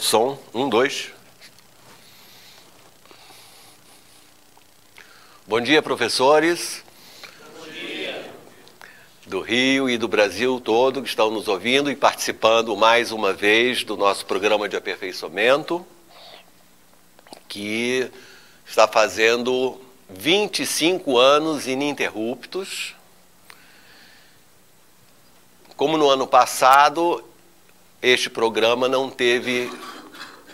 Som, 1, 2. Bom dia, professores. Bom dia. Do Rio e do Brasil todo que estão nos ouvindo e participando mais uma vez do nosso programa de aperfeiçoamento, que está fazendo 25 anos ininterruptos. Como no ano passado, este programa não teve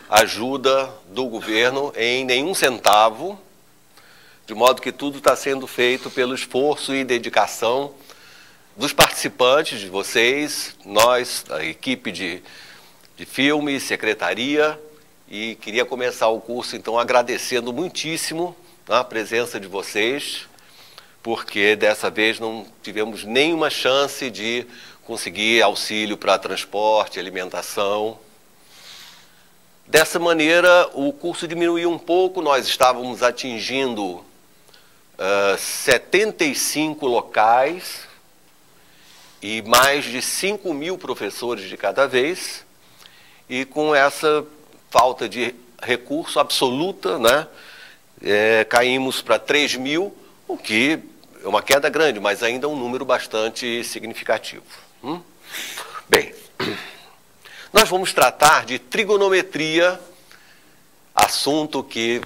ajuda do governo em nenhum centavo, de modo que tudo está sendo feito pelo esforço e dedicação dos participantes, de vocês, nós, a equipe de filme, secretaria, e queria começar o curso, então, agradecendo muitíssimo a presença de vocês, porque dessa vez não tivemos nenhuma chance de conseguir auxílio para transporte, alimentação. Dessa maneira, o curso diminuiu um pouco, nós estávamos atingindo 75 locais e mais de 5.000 professores de cada vez, e com essa falta de recurso absoluta, né, caímos para 3.000, o que é uma queda grande, mas ainda um número bastante significativo. Bem, nós vamos tratar de trigonometria, assunto que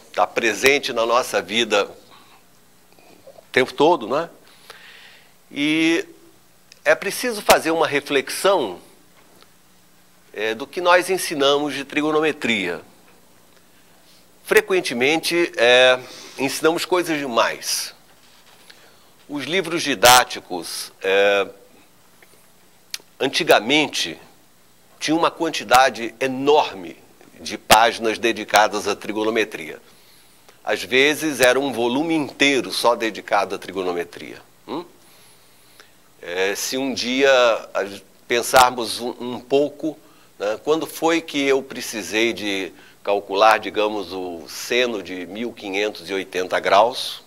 está presente na nossa vida o tempo todo, né? E é preciso fazer uma reflexão do que nós ensinamos de trigonometria. Frequentemente, ensinamos coisas demais. Os livros didáticos, antigamente, tinham uma quantidade enorme de páginas dedicadas à trigonometria. Às vezes, era um volume inteiro só dedicado à trigonometria. Se um dia pensarmos um pouco, né, quando foi que eu precisei de calcular, digamos, o seno de 1580 graus,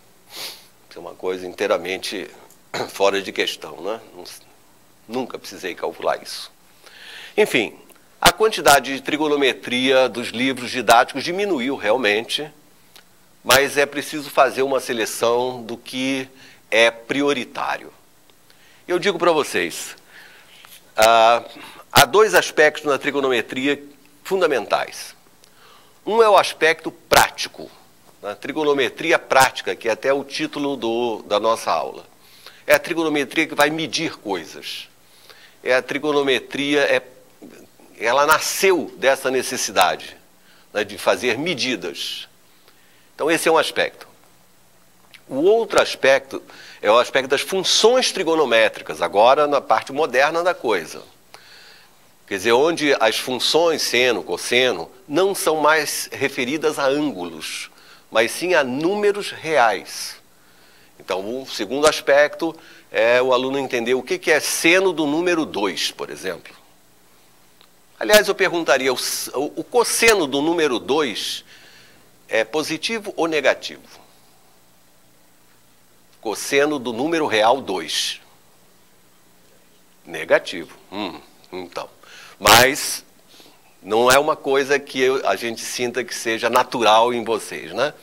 isso é uma coisa inteiramente fora de questão, né? Nunca precisei calcular isso. Enfim, a quantidade de trigonometria dos livros didáticos diminuiu realmente, mas é preciso fazer uma seleção do que é prioritário. Eu digo para vocês, há dois aspectos na trigonometria fundamentais. Um é o aspecto prático, a trigonometria prática, que é até o título da nossa aula. É a trigonometria que vai medir coisas. É a trigonometria, ela nasceu dessa necessidade, né, de fazer medidas. Então esse é um aspecto. O outro aspecto é o aspecto das funções trigonométricas, agora na parte moderna da coisa. Quer dizer, onde as funções seno, cosseno, não são mais referidas a ângulos, mas sim a números reais. Então, o segundo aspecto é o aluno entender o que é seno do número 2, por exemplo. Aliás, eu perguntaria, o cosseno do número 2 é positivo ou negativo? Cosseno do número real 2. Negativo. Então. Mas não é uma coisa que a gente sinta que seja natural em vocês, né?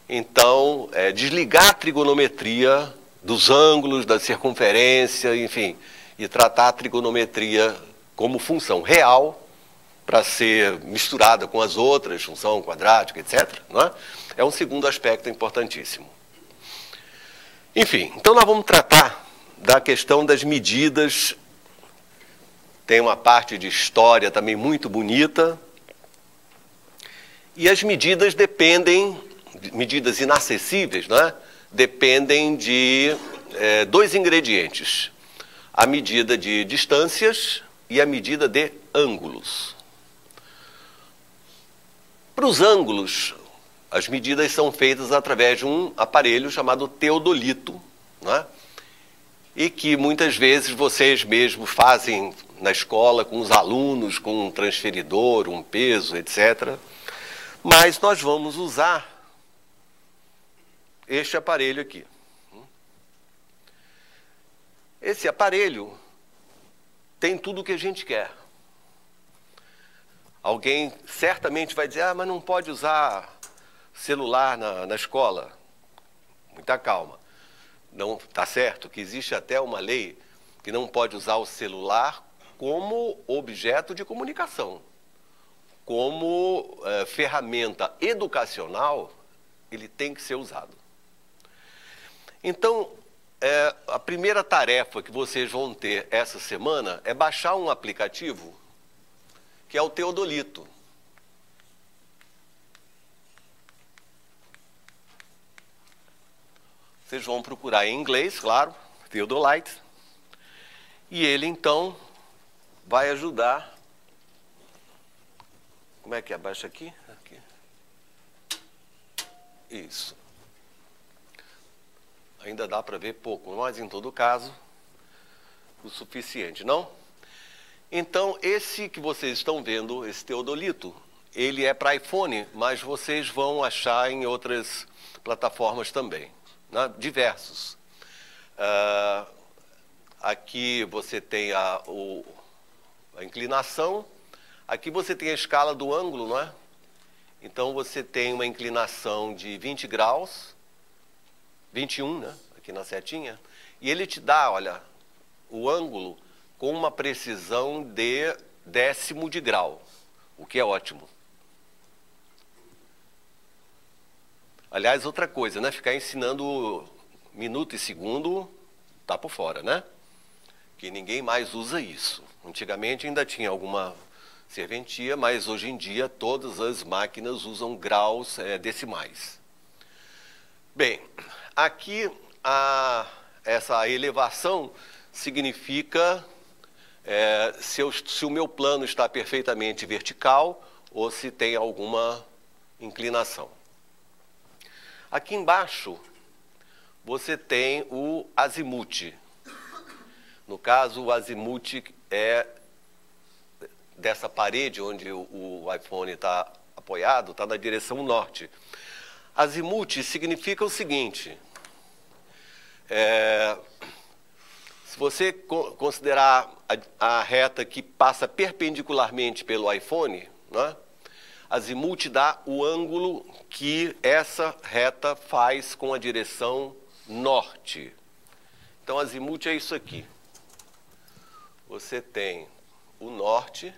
Então, desligar a trigonometria dos ângulos, da circunferência, enfim, e tratar a trigonometria como função real para ser misturada com as outras, função quadrática, etc., não é? É um segundo aspecto importantíssimo. Enfim, então nós vamos tratar da questão das medidas. Tem uma parte de história também muito bonita. E as medidas dependem, medidas inacessíveis, né? Dependem de dois ingredientes. A medida de distâncias e a medida de ângulos. Para os ângulos, as medidas são feitas através de um aparelho chamado teodolito, né? E que muitas vezes vocês mesmos fazem na escola com os alunos, com um transferidor, um peso, etc. Mas nós vamos usar este aparelho aqui. Esse aparelho tem tudo o que a gente quer. Alguém certamente vai dizer, mas não pode usar celular na escola. Muita calma. Não, tá certo que existe até uma lei que não pode usar o celular como objeto de comunicação. Como ferramenta educacional, ele tem que ser usado. Então, a primeira tarefa que vocês vão ter essa semana é baixar um aplicativo que é o Teodolito. Vocês vão procurar em inglês, claro, Theodolite. E ele, então, vai ajudar. Como é que abaixa aqui? Aqui. Isso. Ainda dá para ver pouco, mas em todo caso, o suficiente, não? Então, esse que vocês estão vendo, esse Teodolito, ele é para iPhone, mas vocês vão achar em outras plataformas também, né? Diversos. Aqui você tem a inclinação, aqui você tem a escala do ângulo, não é? Então, você tem uma inclinação de 20 graus, 21, né? Aqui na setinha, e ele te dá, olha, o ângulo com uma precisão de décimo de grau, o que é ótimo. Aliás, outra coisa, né? Ficar ensinando minuto e segundo, tá por fora, né? Que ninguém mais usa isso. Antigamente ainda tinha alguma serventia, mas hoje em dia todas as máquinas usam graus decimais. Bem, aqui essa elevação significa se o meu plano está perfeitamente vertical ou se tem alguma inclinação. Aqui embaixo você tem o azimuth. No caso, o azimuth é dessa parede onde o iPhone está apoiado, está na direção norte. Azimuth significa o seguinte, se você considerar a reta que passa perpendicularmente pelo iPhone, né, azimuth dá o ângulo que essa reta faz com a direção norte. Então, azimuth é isso aqui. Você tem o norte.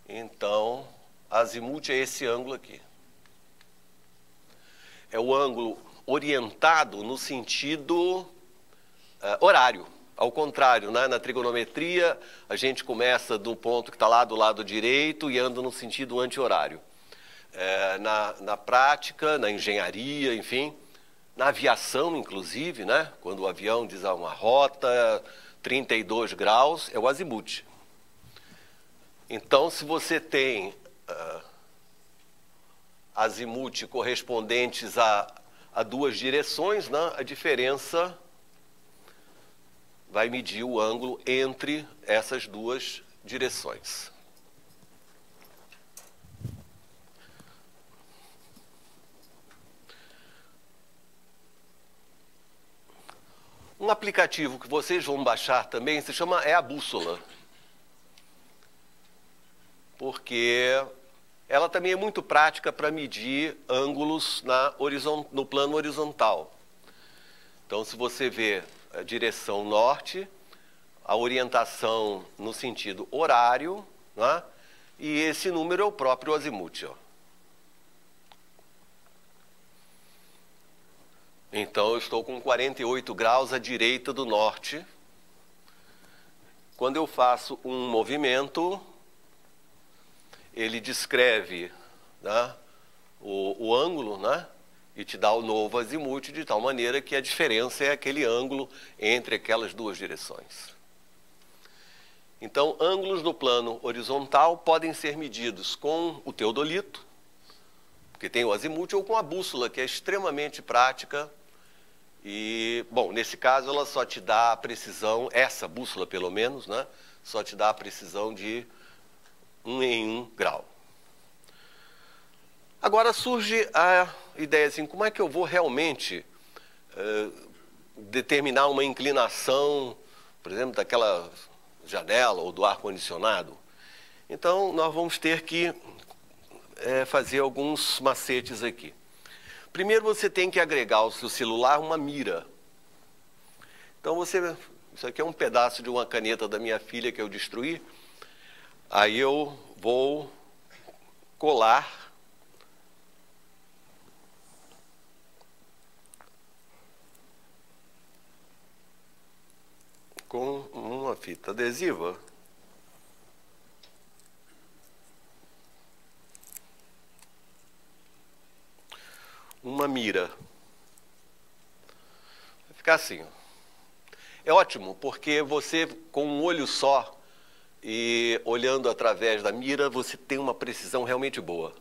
Então, azimuth é esse ângulo aqui. É o ângulo orientado no sentido horário. Ao contrário, né? Na trigonometria, a gente começa do ponto que está lá do lado direito e anda no sentido anti-horário. Na prática, na engenharia, enfim, na aviação, inclusive, né? Quando o avião diz uma rota, 32 graus, é o azimuth. Então, se você tem azimuth correspondentes a duas direções, né, a diferença vai medir o ângulo entre essas duas direções. Um aplicativo que vocês vão baixar também se chama a bússola. Porque ela também é muito prática para medir ângulos no plano horizontal. Então, se você vê a direção norte, a orientação no sentido horário, né? E esse número é o próprio azimuth. Ó. Então, eu estou com 48 graus à direita do norte. Quando eu faço um movimento, ele descreve, né, o ângulo, né, e te dá o novo azimuth, de tal maneira que a diferença é aquele ângulo entre aquelas duas direções. Então, ângulos no plano horizontal podem ser medidos com o teodolito, que tem o azimuth, ou com a bússola, que é extremamente prática. E, bom, nesse caso ela só te dá a precisão, essa bússola pelo menos, né, só te dá a precisão de 1 em 1 grau. Agora surge a ideia assim, como é que eu vou realmente determinar uma inclinação, por exemplo, daquela janela ou do ar-condicionado. Então, nós vamos ter que fazer alguns macetes aqui. Primeiro, você tem que agregar ao seu celular uma mira. Então, isso aqui é um pedaço de uma caneta da minha filha que eu destruí. Aí eu vou colar com uma fita adesiva. Uma mira. Vai ficar assim, ó. É ótimo, porque você, com um olho só e olhando através da mira, você tem uma precisão realmente boa.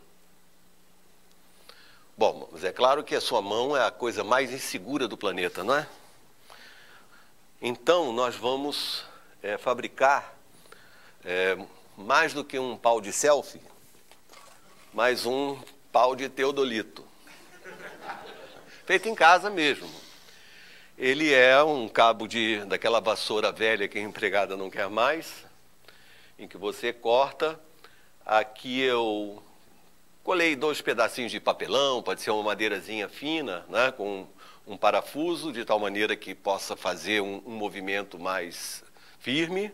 Bom, mas é claro que a sua mão é a coisa mais insegura do planeta, não é? Então, nós vamos fabricar mais do que um pau de selfie, mais um pau de teodolito. Feito em casa mesmo. Ele é um cabo daquela vassoura velha que a empregada não quer mais, em que você corta. Aqui eu colei 2 pedacinhos de papelão, pode ser uma madeirazinha fina, né, com um parafuso, de tal maneira que possa fazer um movimento mais firme.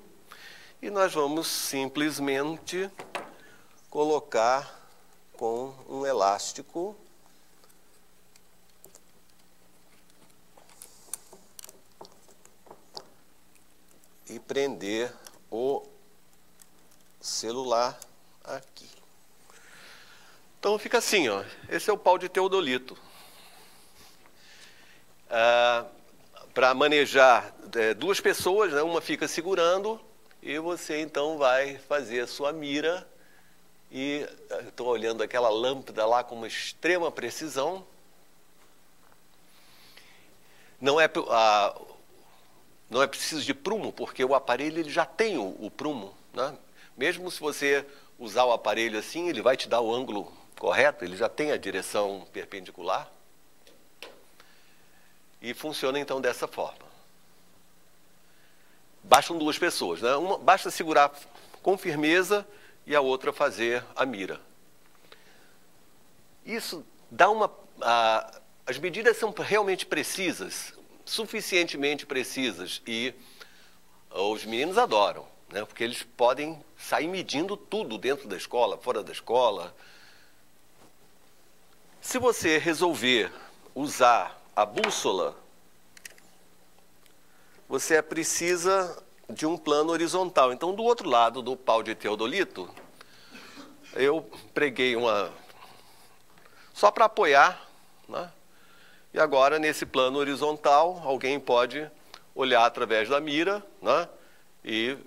E nós vamos simplesmente colocar com um elástico e prender o celular aqui. Então fica assim, ó. Esse é o pau de teodolito. Para manejar 2 pessoas, né? Uma fica segurando e você então vai fazer a sua mira. E estou olhando aquela lâmpada lá com uma extrema precisão. Não é preciso de prumo, porque o aparelho ele já tem o prumo, né? Mesmo se você usar o aparelho assim, ele vai te dar o ângulo correto, ele já tem a direção perpendicular. E funciona então dessa forma. Bastam 2 pessoas, né? Basta segurar com firmeza e a outra fazer a mira. Isso dá as medidas são realmente precisas, suficientemente precisas, e os meninos adoram, né? Porque eles podem sair medindo tudo dentro da escola, fora da escola. Se você resolver usar a bússola, você precisa de um plano horizontal. Então, do outro lado do pau de teodolito, eu preguei só para apoiar, né? E agora, nesse plano horizontal, alguém pode olhar através da mira, né? E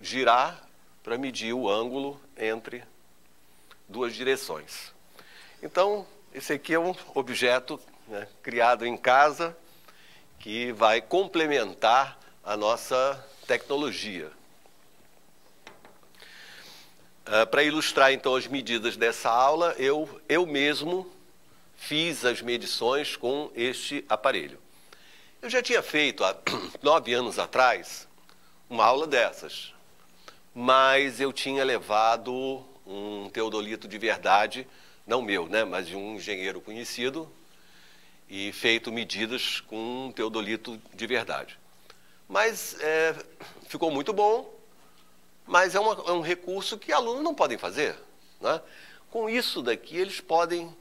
girar para medir o ângulo entre 2 direções. Então, esse aqui é um objeto, né, criado em casa, que vai complementar a nossa tecnologia. Para ilustrar, então, as medidas dessa aula, eu mesmo fiz as medições com este aparelho. Eu já tinha feito, há 9 anos atrás, uma aula dessas, mas eu tinha levado um teodolito de verdade, não meu, né, mas de um engenheiro conhecido, e feito medidas com um teodolito de verdade. Mas ficou muito bom, mas é um recurso que alunos não podem fazer, né? Com isso daqui, eles podem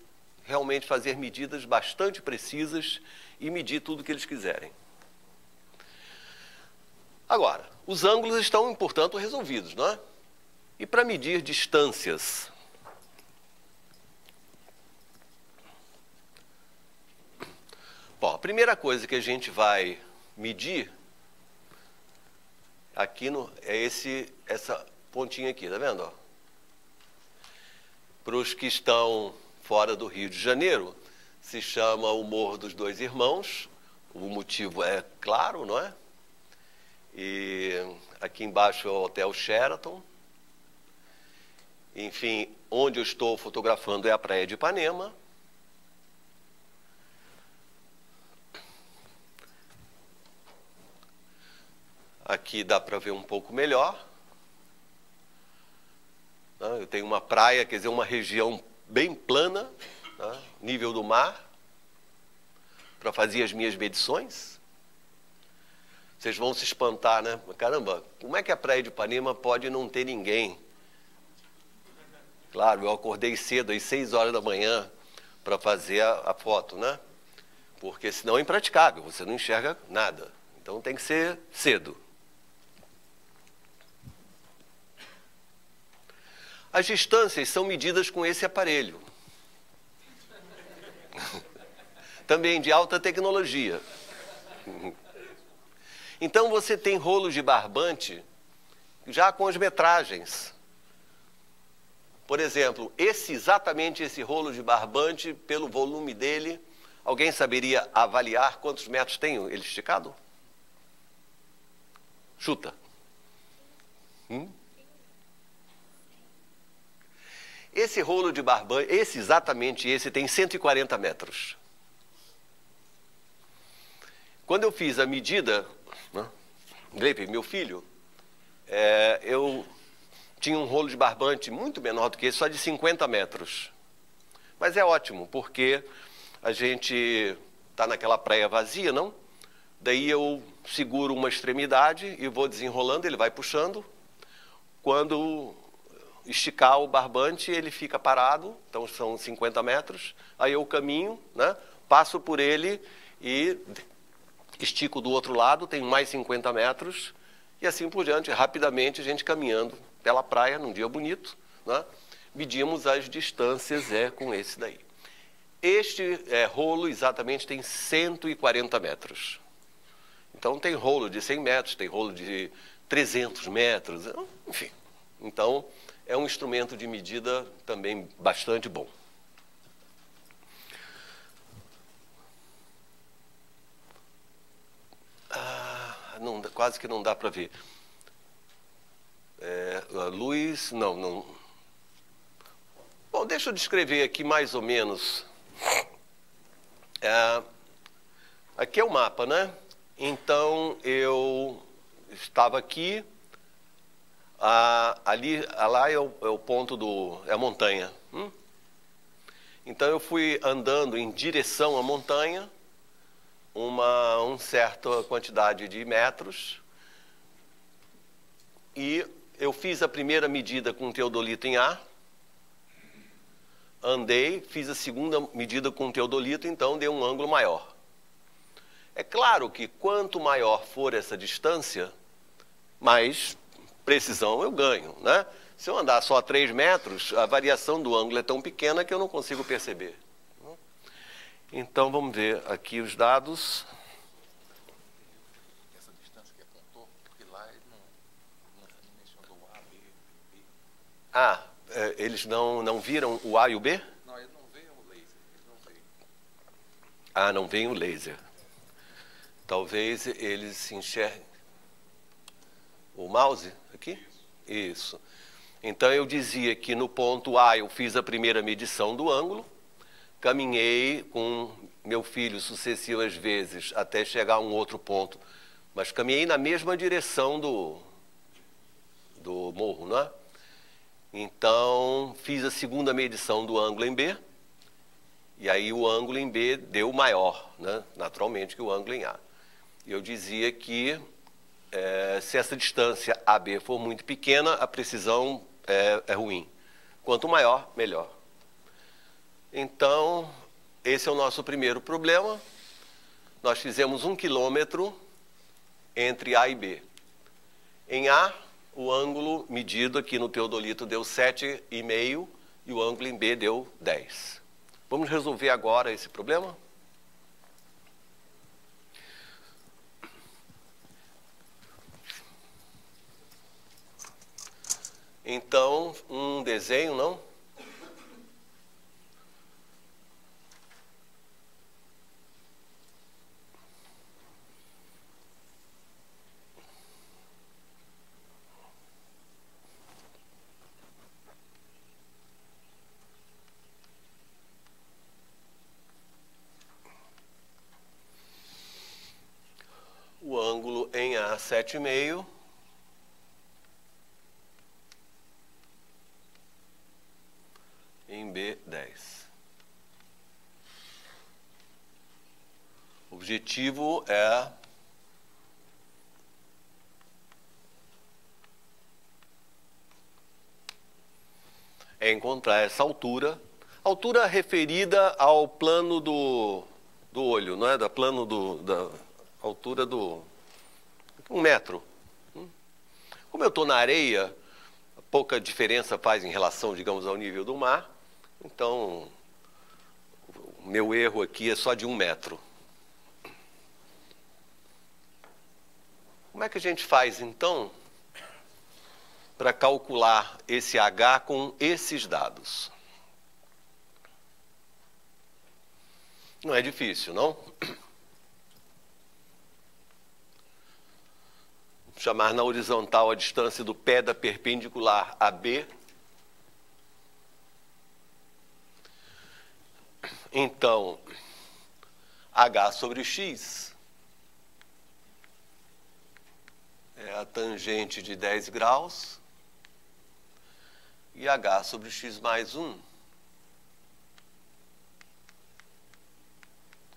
realmente fazer medidas bastante precisas e medir tudo o que eles quiserem. Agora, os ângulos estão, portanto, resolvidos, não é? E para medir distâncias, bom, a primeira coisa que a gente vai medir aqui é essa pontinha aqui, tá vendo? Ó? Para os que estão fora do Rio de Janeiro, se chama o Morro dos Dois Irmãos. O motivo é claro, não é? E aqui embaixo é o Hotel Sheraton. Enfim, onde eu estou fotografando é a Praia de Ipanema. Aqui dá para ver um pouco melhor. Eu tenho uma praia, quer dizer, uma região bem plana, nível do mar, para fazer as minhas medições. Vocês vão se espantar, né? Caramba, como é que a praia de Ipanema pode não ter ninguém? Claro, eu acordei cedo, às 6 horas da manhã, para fazer a foto, né? Porque senão é impraticável, você não enxerga nada. Então tem que ser cedo. As distâncias são medidas com esse aparelho. Também de alta tecnologia. Então você tem rolos de barbante já com as metragens. Por exemplo, exatamente esse rolo de barbante, pelo volume dele, alguém saberia avaliar quantos metros tem ele esticado? Chuta. Esse rolo de barbante, exatamente esse, tem 140 metros. Quando eu fiz a medida, Gleipe, meu filho, eu tinha um rolo de barbante muito menor do que esse, só de 50 metros. Mas é ótimo, porque a gente está naquela praia vazia, não? Daí eu seguro uma extremidade e vou desenrolando, ele vai puxando. Quando esticar o barbante, ele fica parado, então são 50 metros. Aí eu caminho, né? Passo por ele e estico do outro lado, tem mais 50 metros. E assim por diante, rapidamente a gente caminhando pela praia, num dia bonito, né? Medimos as distâncias com esse daí. Este rolo exatamente tem 140 metros. Então tem rolo de 100 metros, tem rolo de 300 metros, enfim. Então é um instrumento de medida também bastante bom. Quase que não dá para ver. A luz, não. Bom, deixa eu descrever aqui mais ou menos. Aqui é o mapa, né? Então eu estava aqui. Lá é o ponto é a montanha. Então eu fui andando em direção à montanha, uma certa quantidade de metros, e eu fiz a primeira medida com teodolito em A, andei, fiz a segunda medida com teodolito, então deu um ângulo maior. É claro que quanto maior for essa distância, mais precisão eu ganho, né? Se eu andar só a 3 metros, a variação do ângulo é tão pequena que eu não consigo perceber. Então vamos ver aqui os dados. Essa distância que apontou, porque lá ele não mencionou o A, B, B. Eles não viram o A e o B? Não, ele não veio o laser, ele não veio. Não vem o laser. Talvez eles enxerguem. O mouse aqui? Isso. Então eu dizia que no ponto A eu fiz a primeira medição do ângulo, caminhei com meu filho sucessivas vezes até chegar a um outro ponto, mas caminhei na mesma direção do morro, não é? Então fiz a segunda medição do ângulo em B, e aí o ângulo em B deu maior, né? Naturalmente, que o ângulo em A. E eu dizia que se essa distância AB for muito pequena, a precisão é ruim. Quanto maior, melhor. Então, esse é o nosso primeiro problema. Nós fizemos 1 quilômetro entre A e B. Em A, o ângulo medido aqui no teodolito deu 7,5 e o ângulo em B deu 10. Vamos resolver agora esse problema? Então, um desenho, não? O ângulo em A, 7,5 em B10. O objetivo é encontrar essa altura, altura referida ao plano do olho, não é? Da plano da altura do 1 metro. Como eu estou na areia, pouca diferença faz em relação, digamos, ao nível do mar. Então, o meu erro aqui é só de 1 metro. Como é que a gente faz, então, para calcular esse H com esses dados? Não é difícil, não? Vamos chamar na horizontal a distância do pé da perpendicular AB. Então, H sobre X é a tangente de 10 graus e H sobre X mais 1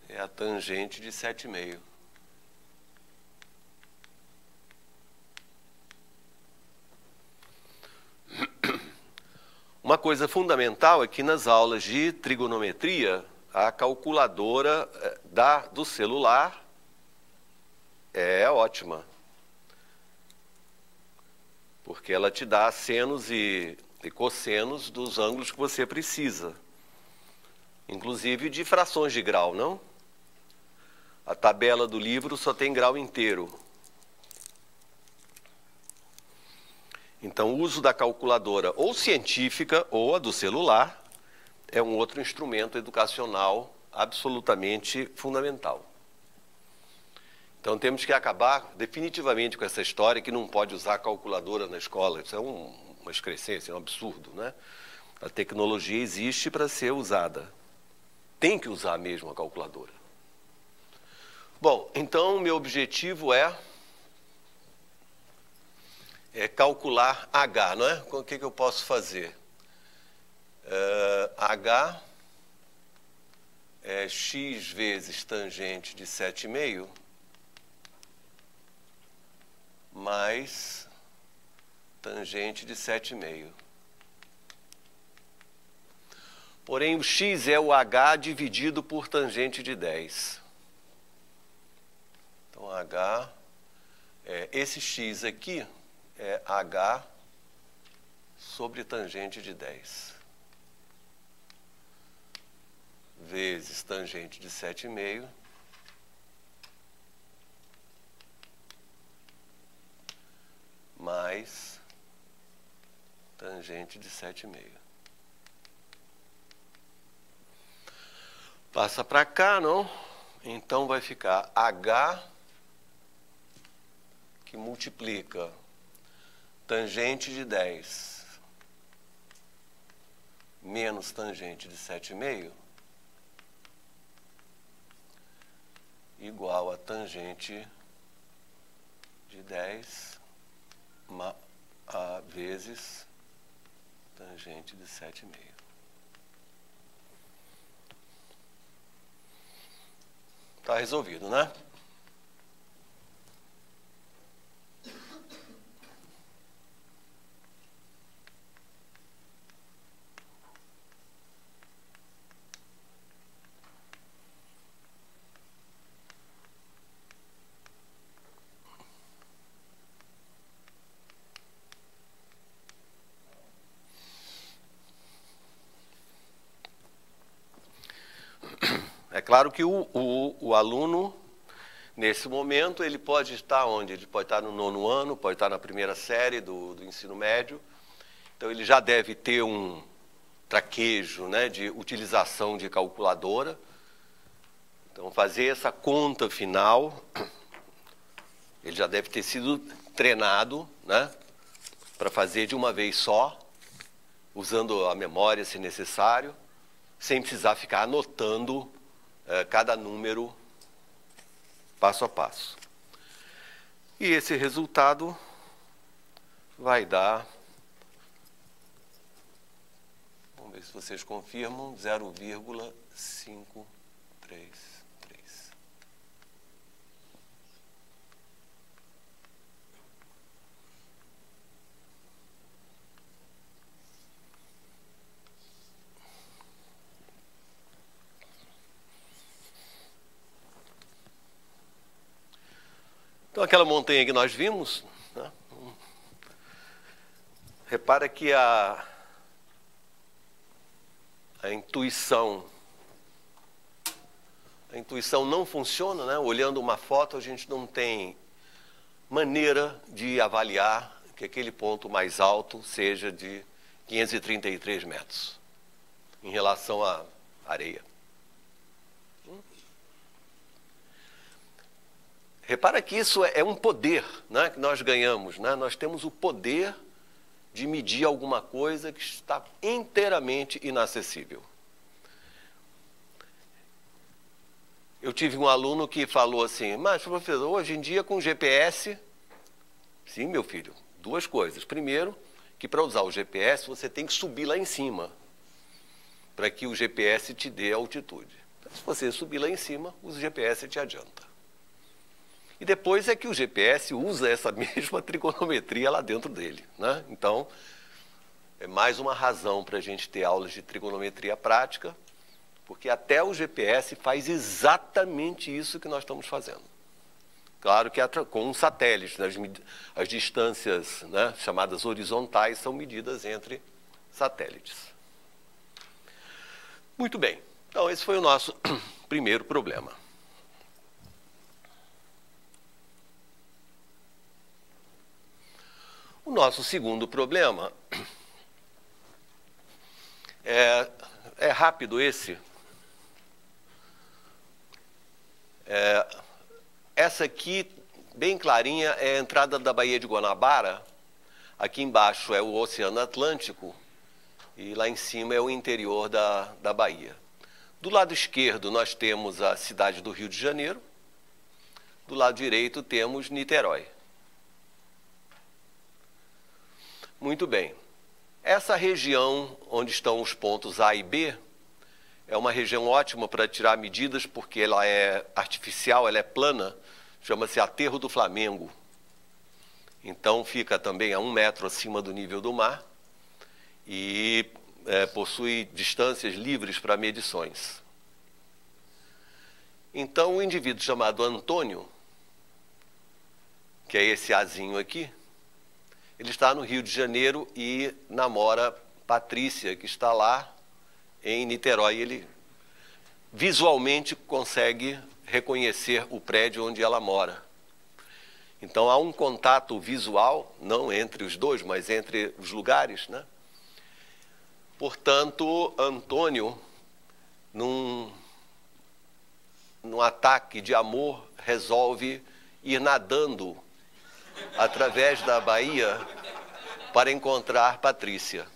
é a tangente de 7,5. Uma coisa fundamental é que nas aulas de trigonometria, a calculadora do celular é ótima, porque ela te dá senos e cossenos dos ângulos que você precisa, inclusive de frações de grau, não? A tabela do livro só tem grau inteiro. Então, o uso da calculadora ou científica ou a do celular é um outro instrumento educacional absolutamente fundamental. Então, temos que acabar definitivamente com essa história que não pode usar calculadora na escola. Isso é uma excrescência, é um absurdo, né? A tecnologia existe para ser usada. Tem que usar mesmo a calculadora. Bom, então, meu objetivo é calcular H, não é? O que eu posso fazer? H é x vezes tangente de 7,5 mais tangente de 7,5. Porém, o x é o H dividido por tangente de 10. Então, H, esse x aqui é H sobre tangente de 10 vezes tangente de 7,5 mais tangente de 7,5. Passa para cá, não? Então vai ficar H que multiplica tangente de 10 menos tangente de 7,5 igual a tangente de 10 vezes tangente de 7,5. Está resolvido, né? É claro que o aluno, nesse momento, ele pode estar onde? Ele pode estar no 9º ano, pode estar na primeira série do ensino médio. Então, ele já deve ter um traquejo, né, de utilização de calculadora. Então, fazer essa conta final, ele já deve ter sido treinado, né, para fazer de uma vez só, usando a memória, se necessário, sem precisar ficar anotando cada número passo a passo. E esse resultado vai dar, vamos ver se vocês confirmam, 0,533. Então, aquela montanha que nós vimos, né? Repara que a intuição não funciona, né? Olhando uma foto, a gente não tem maneira de avaliar que aquele ponto mais alto seja de 533 metros em relação à areia. Repara que isso é um poder, né, que nós ganhamos, né? Nós temos o poder de medir alguma coisa que está inteiramente inacessível. Eu tive um aluno que falou assim, mas professor, hoje em dia com GPS... Sim, meu filho, duas coisas. Primeiro, que para usar o GPS você tem que subir lá em cima, para que o GPS te dê altitude. Então, se você subir lá em cima, o GPS te adianta. E depois é que o GPS usa essa mesma trigonometria lá dentro dele, né? Então, é mais uma razão para a gente ter aulas de trigonometria prática, porque até o GPS faz exatamente isso que nós estamos fazendo. Claro que com um satélite, né? As distâncias, né, chamadas horizontais são medidas entre satélites. Muito bem, então esse foi o nosso primeiro problema. O nosso segundo problema é rápido esse. Essa aqui, bem clarinha, é a entrada da Baía de Guanabara. Aqui embaixo é o Oceano Atlântico e lá em cima é o interior da Bahia. Do lado esquerdo nós temos a cidade do Rio de Janeiro. Do lado direito temos Niterói. Muito bem. Essa região onde estão os pontos A e B é uma região ótima para tirar medidas porque ela é artificial, ela é plana, chama-se Aterro do Flamengo. Então fica também a 1 metro acima do nível do mar e possui distâncias livres para medições. Então o indivíduo chamado Antônio, que é esse Azinho aqui, ele está no Rio de Janeiro e namora Patrícia, que está lá em Niterói. Ele visualmente consegue reconhecer o prédio onde ela mora. Então há um contato visual, não entre os dois, mas entre os lugares, né? Portanto, Antônio, num ataque de amor, resolve ir nadando através da Bahia para encontrar Patrícia.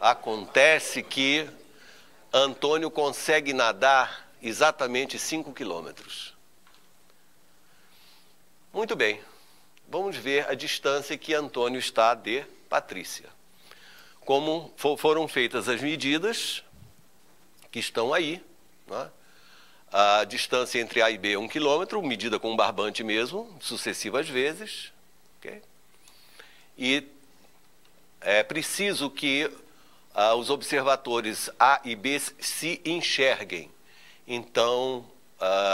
Acontece que Antônio consegue nadar exatamente 5 quilômetros. Muito bem, vamos ver a distância que Antônio está de Patrícia. Como foram feitas as medidas que estão aí, né? A distância entre A e B é 1 quilômetro, medida com um barbante mesmo, sucessivas vezes. Okay? E é preciso que os observadores A e B se enxerguem. Então,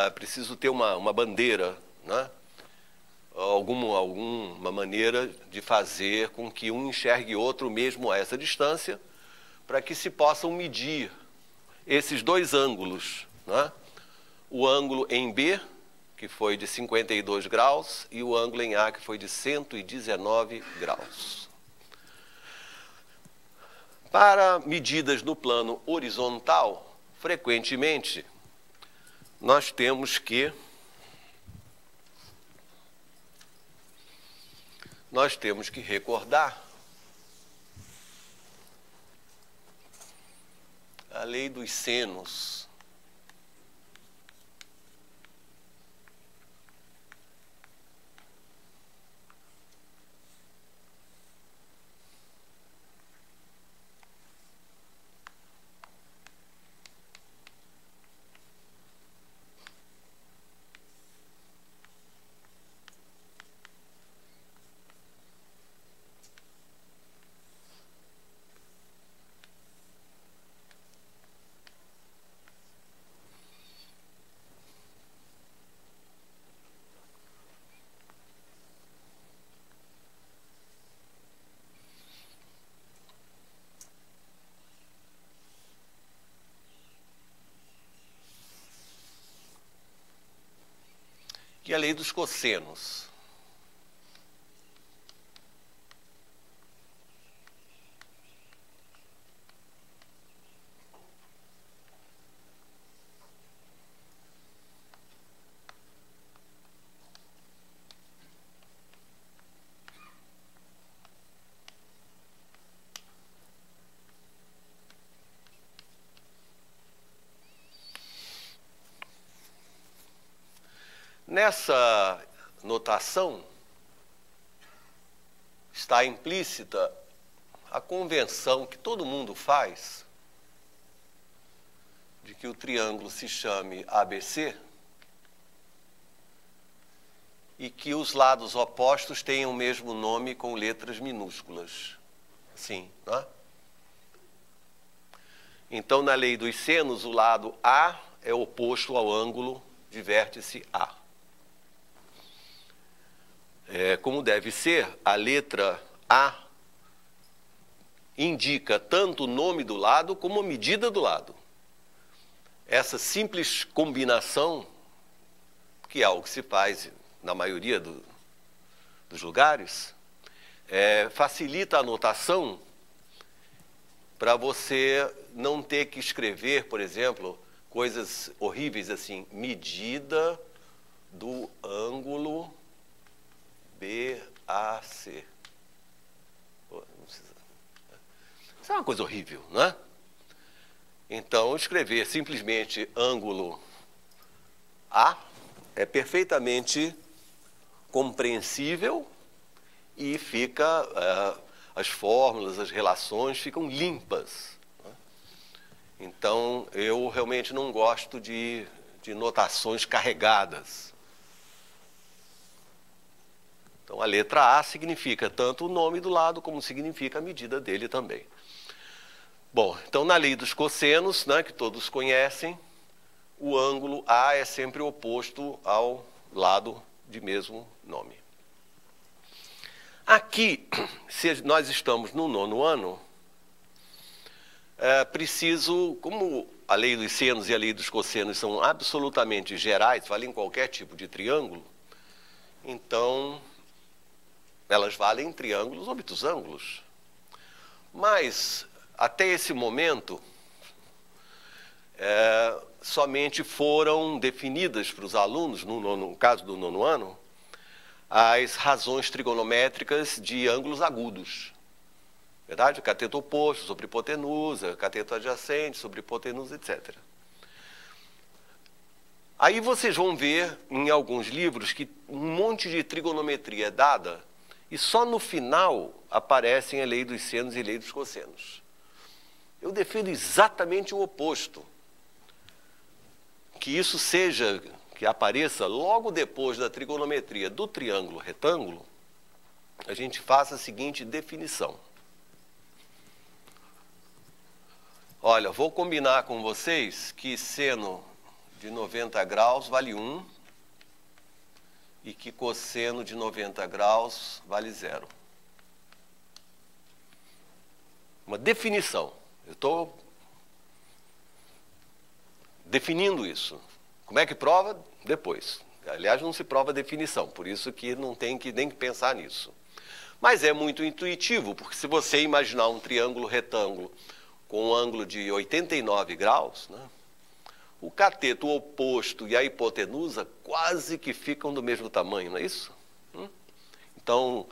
é preciso ter uma bandeira, né? Alguma maneira de fazer com que um enxergue outro mesmo a essa distância, para que se possam medir esses dois ângulos, né? O ângulo em B, que foi de 52 graus, e o ângulo em A, que foi de 119 graus. Para medidas no plano horizontal, frequentemente, nós temos que recordar a lei dos senos. que é a lei dos cossenos. Nessa notação está implícita a convenção que todo mundo faz de que o triângulo se chame ABC e que os lados opostos tenham o mesmo nome com letras minúsculas. Sim, não é? Então, na lei dos senos, o lado A é oposto ao ângulo de vértice A. Como deve ser, a letra A indica tanto o nome do lado como a medida do lado. Essa simples combinação, que é algo que se faz na maioria dos lugares, facilita a notação para você não ter que escrever, por exemplo, coisas horríveis assim, medida do ângulo BAC. Pô, não precisa. Isso é uma coisa horrível, não é? Então, escrever simplesmente ângulo A é perfeitamente compreensível e fica, as fórmulas, as relações ficam limpas. Não é? Então, eu realmente não gosto de notações carregadas. Então, a letra A significa tanto o nome do lado, como significa a medida dele também. Bom, então, na lei dos cossenos, né, que todos conhecem, o ângulo A é sempre oposto ao lado de mesmo nome. Aqui, se nós estamos no 9º ano, preciso, como a lei dos senos e a lei dos cossenos são absolutamente gerais, valem qualquer tipo de triângulo, então elas valem triângulos, obtusângulos. Mas, até esse momento, somente foram definidas para os alunos, no caso do 9º ano, as razões trigonométricas de ângulos agudos. Verdade? Cateto oposto sobre hipotenusa, cateto adjacente sobre hipotenusa, etc. Aí vocês vão ver em alguns livros que um monte de trigonometria é dada e só no final aparecem a lei dos senos e a lei dos cossenos. Eu defendo exatamente o oposto. Que isso seja, que apareça logo depois da trigonometria do triângulo retângulo, a gente faça a seguinte definição. Olha, vou combinar com vocês que seno de 90 graus vale 1 e que cosseno de 90 graus vale 0. Uma definição. Eu estou definindo isso. Como é que prova? Depois. Aliás, não se prova a definição, por isso que não tem que nem pensar nisso. Mas é muito intuitivo, porque se você imaginar um triângulo retângulo com um ângulo de 89 graus, né, o cateto oposto e a hipotenusa quase que ficam do mesmo tamanho, não é isso? Então,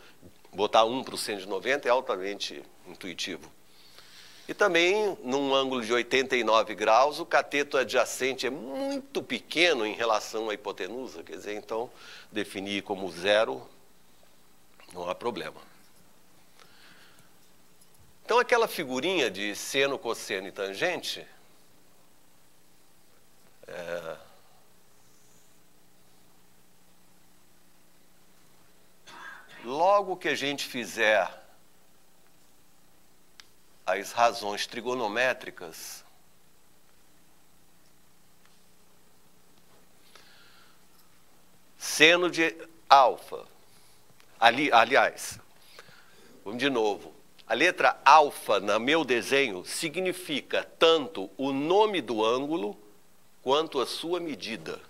botar 1 para o seno de 90 é altamente intuitivo. E também, num ângulo de 89 graus, o cateto adjacente é muito pequeno em relação à hipotenusa, quer dizer, então, definir como 0 não há problema. Então, aquela figurinha de seno, cosseno e tangente, logo que a gente fizer as razões trigonométricas, seno de alfa, aliás, vamos de novo, a letra alfa no meu desenho significa tanto o nome do ângulo quanto a sua medida.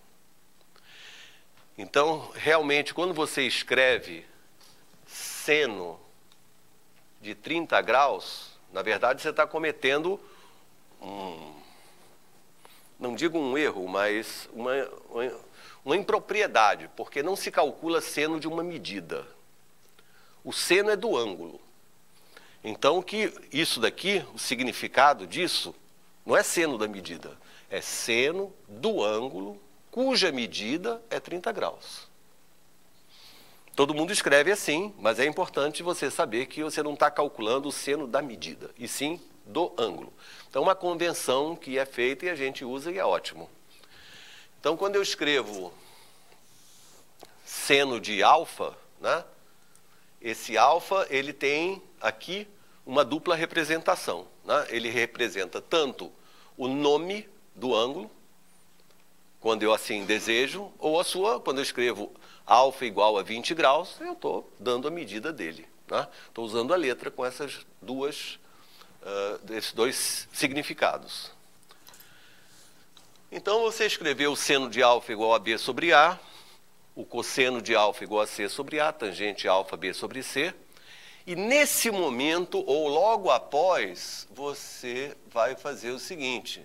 Então, realmente, quando você escreve seno de 30 graus, na verdade você está cometendo não digo um erro, mas uma impropriedade, porque não se calcula seno de uma medida. O seno é do ângulo. Então, isso daqui, o significado disso, não é seno da medida, é seno do ângulo cuja medida é 30 graus. Todo mundo escreve assim, mas é importante você saber que você não está calculando o seno da medida, e sim do ângulo. Então, uma convenção que é feita e a gente usa e é ótimo. Então, quando eu escrevo seno de alfa, né, esse alfa, ele tem aqui uma dupla representação, né? Ele representa tanto o nome do ângulo, quando eu assim desejo, ou quando eu escrevo alfa igual a 20 graus, eu estou dando a medida dele. Estou usando a letra com esses dois significados. Então, você escreveu o seno de alfa igual a B sobre A, o cosseno de alfa igual a C sobre A, tangente alfa B sobre C, e nesse momento, ou logo após, você vai fazer o seguinte.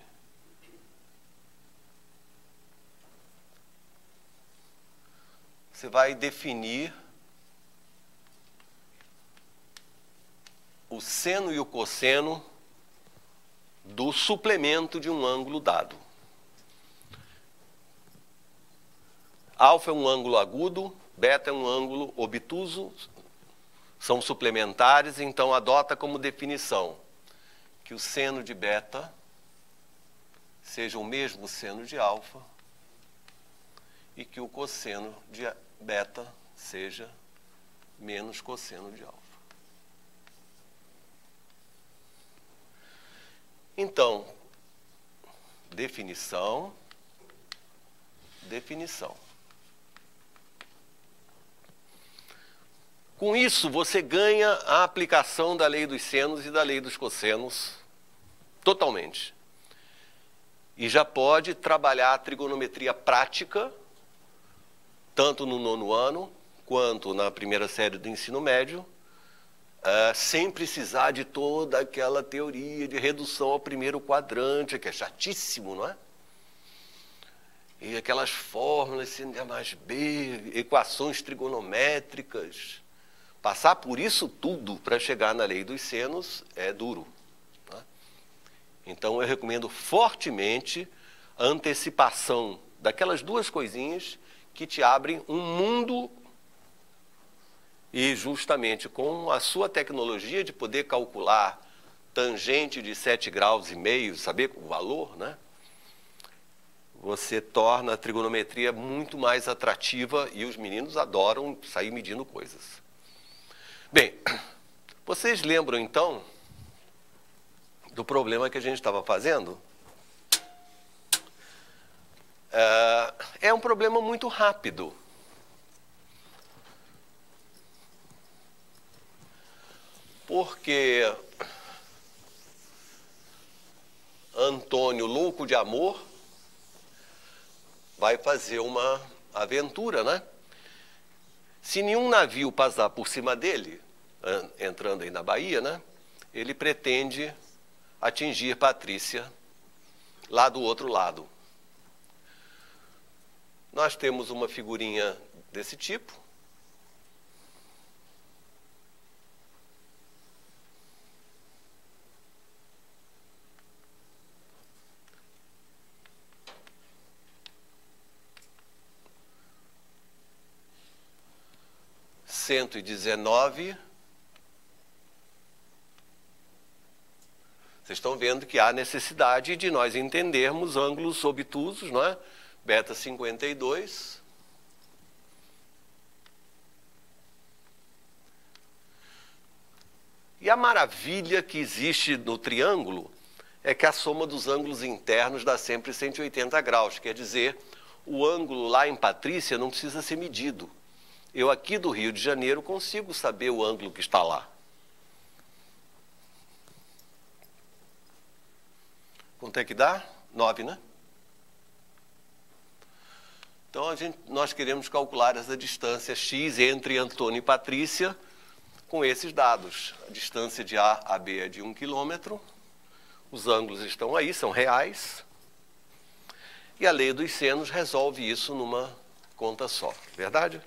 Você vai definir o seno e o cosseno do suplemento de um ângulo dado. Alfa é um ângulo agudo, beta é um ângulo obtuso, são suplementares, então adota como definição que o seno de beta seja o mesmo seno de alfa e que o cosseno de beta seja menos cosseno de alfa. Então, definição. Com isso, você ganha a aplicação da lei dos senos e da lei dos cossenos totalmente. E já pode trabalhar a trigonometria prática, tanto no 9º ano, quanto na primeira série do ensino médio, sem precisar de toda aquela teoria de redução ao primeiro quadrante, que é chatíssimo, não é? E aquelas fórmulas, seno mais B, equações trigonométricas. Passar por isso tudo para chegar na lei dos senos é duro. Né? Então, eu recomendo fortemente a antecipação daquelas duas coisinhas que te abrem um mundo e justamente com a sua tecnologia de poder calcular tangente de 7,5 graus, saber o valor, né? Você torna a trigonometria muito mais atrativa e os meninos adoram sair medindo coisas. Bem, vocês lembram então do problema que a gente estava fazendo? É um problema muito rápido. Porque Antônio, louco de amor, vai fazer uma aventura, né? Se nenhum navio passar por cima dele, entrando aí na Bahia, né? Ele pretende atingir Patrícia lá do outro lado. Nós temos uma figurinha desse tipo. (119). Vocês estão vendo que há necessidade de nós entendermos ângulos obtusos, não é? Beta 52. E a maravilha que existe no triângulo é que a soma dos ângulos internos dá sempre 180 graus. Quer dizer, o ângulo lá em Patrícia não precisa ser medido. Eu aqui do Rio de Janeiro consigo saber o ângulo que está lá. Quanto é que dá? 9, né? Então, nós queremos calcular essa distância x entre Antônio e Patrícia com esses dados. A distância de A a B é de 1 km, os ângulos estão aí, são reais, e a lei dos senos resolve isso numa conta só, verdade?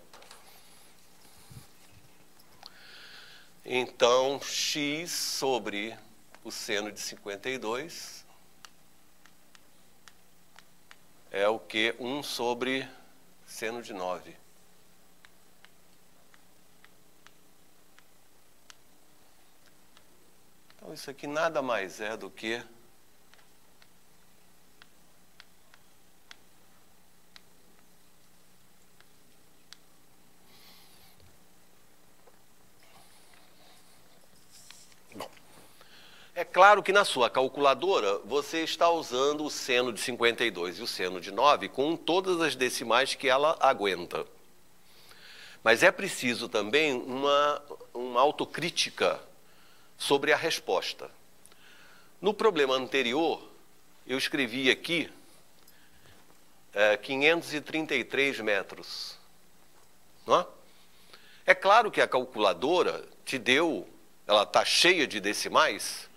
Então, x sobre o seno de 52 é o que? 1 sobre seno de 9. Então, isso aqui nada mais é do que é claro que na sua calculadora você está usando o seno de 52 e o seno de 9 com todas as decimais que ela aguenta. Mas é preciso também uma autocrítica sobre a resposta. No problema anterior, eu escrevi aqui 533 metros. Não é? É claro que a calculadora te deu, ela está cheia de decimais,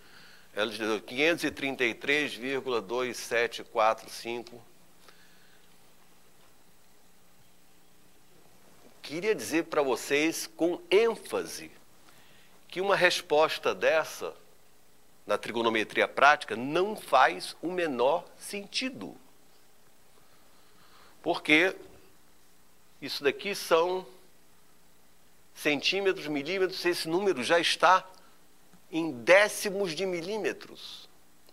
ela te deu 533,2745. Queria dizer para vocês com ênfase que uma resposta dessa, na trigonometria prática, não faz o menor sentido. Porque isso daqui são centímetros, milímetros, esse número já está em décimos de milímetros.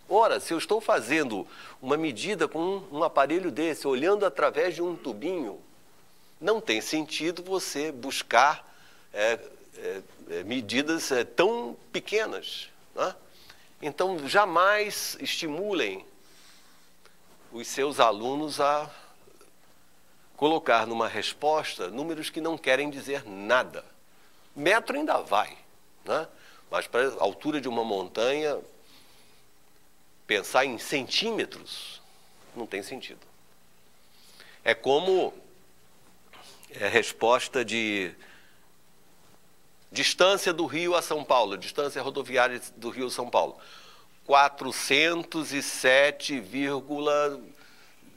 Ora, se eu estou fazendo uma medida com um aparelho desse, olhando através de um tubinho, não tem sentido você buscar medidas tão pequenas, né? Então, jamais estimulem os seus alunos a colocar numa resposta números que não querem dizer nada. Metro ainda vai, né? Mas para a altura de uma montanha, pensar em centímetros não tem sentido. É como a resposta de distância do Rio a São Paulo, distância rodoviária do Rio a São Paulo. 407,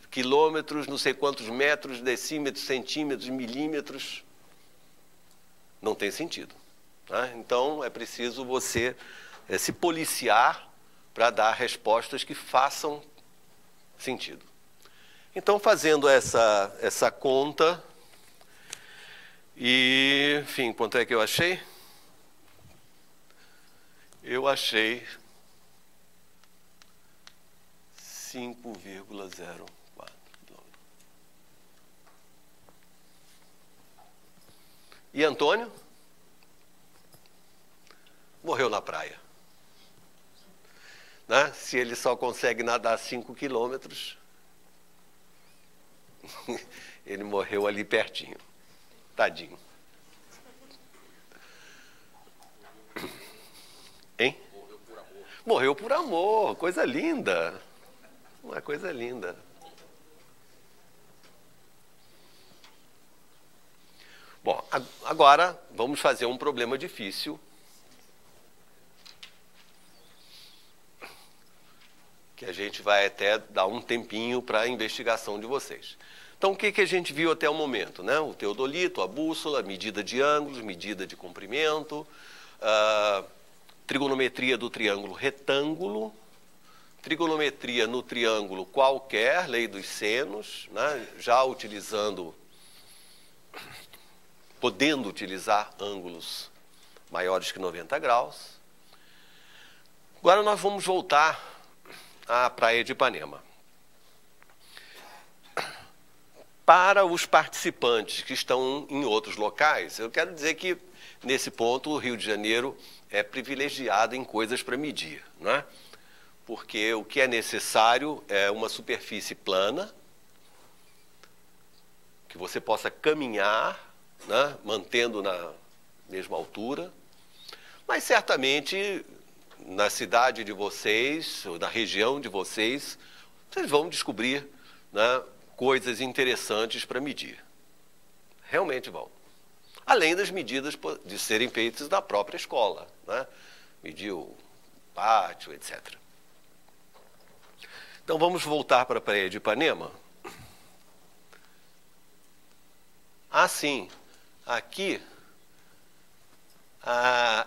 quilômetros, não sei quantos metros, decímetros, centímetros, milímetros. Não tem sentido. Né? Então, é preciso você se policiar para dar respostas que façam sentido. Então, fazendo essa conta, e, enfim, quanto é que eu achei? Eu achei 5,04. E Antônio? Morreu na praia. Né? Se ele só consegue nadar 5 quilômetros, ele morreu ali pertinho. Tadinho. Hein? Morreu por amor. Morreu por amor, coisa linda. Uma coisa linda. Bom, agora vamos fazer um problema difícil. Que a gente vai até dar um tempinho para a investigação de vocês. Então, o que a gente viu até o momento? Né? O teodolito, a bússola, medida de ângulos, medida de comprimento, trigonometria do triângulo retângulo, trigonometria no triângulo qualquer, lei dos senos, né? Já podendo utilizar ângulos maiores que 90 graus. Agora nós vamos voltar à Praia de Ipanema. Para os participantes que estão em outros locais, eu quero dizer que, nesse ponto, o Rio de Janeiro é privilegiado em coisas para medir, não é? Porque o que é necessário é uma superfície plana, que você possa caminhar, né, mantendo na mesma altura, mas certamente na cidade de vocês, ou na região de vocês, vocês vão descobrir, né, coisas interessantes para medir. Realmente vão. Além das medidas de serem feitas na própria escola, né? Medir o pátio, etc. Então vamos voltar para a Praia de Ipanema. Ah, sim. Aqui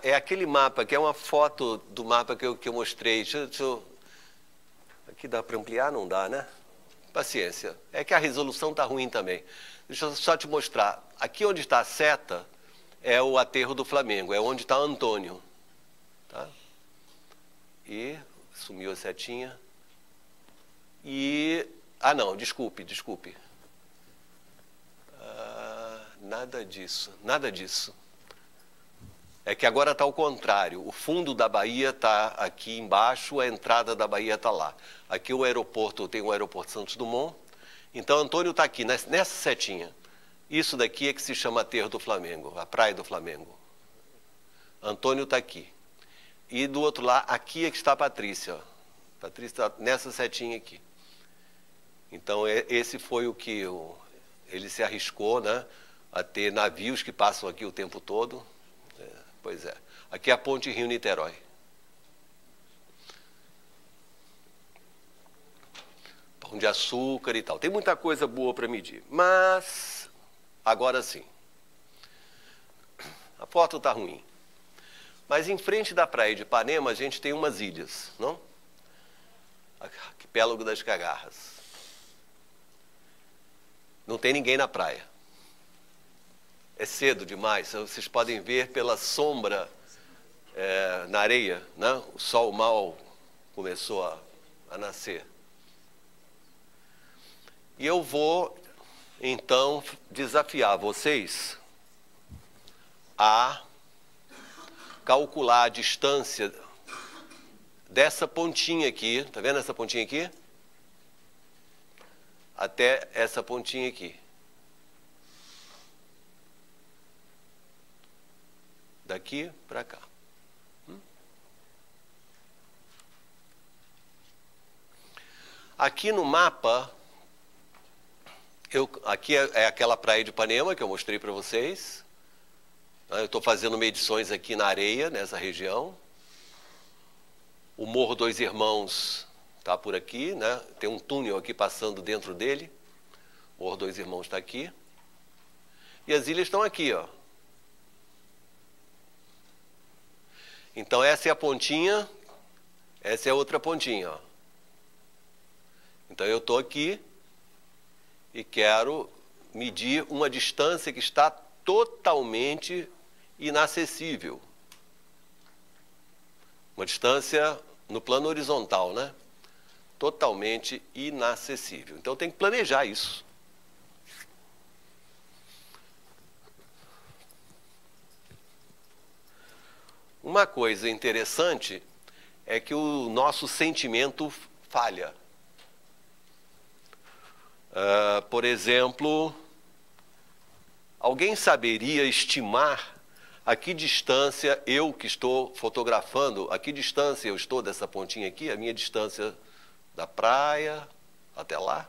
é aquele mapa, que é uma foto do mapa que eu mostrei. Aqui dá para ampliar? Não dá, né? Paciência. É que a resolução está ruim também. Deixa eu só te mostrar. Aqui onde está a seta é o aterro do Flamengo, é onde está Antônio. Tá? E sumiu a setinha. E... Ah, não, desculpe. Nada disso. É que agora está ao contrário. O fundo da Bahia está aqui embaixo, a entrada da Bahia está lá. Aqui o aeroporto, tem o aeroporto Santos Dumont. Então, Antônio está aqui, nessa setinha. Isso daqui é que se chama Aterro do Flamengo, a Praia do Flamengo. Antônio está aqui. E do outro lado, aqui é que está a Patrícia. Ó. Patrícia está nessa setinha aqui. Então, esse foi o que ele se arriscou, né, a ter navios que passam aqui o tempo todo. Pois é. Aqui é a Ponte Rio-Niterói. Pão de açúcar e tal. Tem muita coisa boa para medir. Mas, agora sim. A foto está ruim. Mas em frente da praia de Ipanema, a gente tem umas ilhas, não? Arquipélago das Cagarras. Não tem ninguém na praia. É cedo demais, vocês podem ver pela sombra na areia, né? O sol mal começou a nascer. E eu vou, então, desafiar vocês a calcular a distância dessa pontinha aqui, tá vendo essa pontinha aqui? Até essa pontinha aqui. Daqui para cá. Aqui no mapa, aqui é aquela praia de Ipanema que eu mostrei para vocês. Eu estou fazendo medições aqui na areia, nessa região. O Morro Dois Irmãos está por aqui, né? Tem um túnel aqui passando dentro dele. O Morro Dois Irmãos está aqui. E as ilhas estão aqui, ó. Então, essa é a pontinha, essa é a outra pontinha. Ó. Então, eu estou aqui e quero medir uma distância que está totalmente inacessível. Uma distância no plano horizontal, né? Totalmente inacessível. Então, tem que planejar isso. Uma coisa interessante é que o nosso sentimento falha. Por exemplo, alguém saberia estimar a que distância eu que estou fotografando, a que distância eu estou dessa pontinha aqui, a minha distância da praia até lá?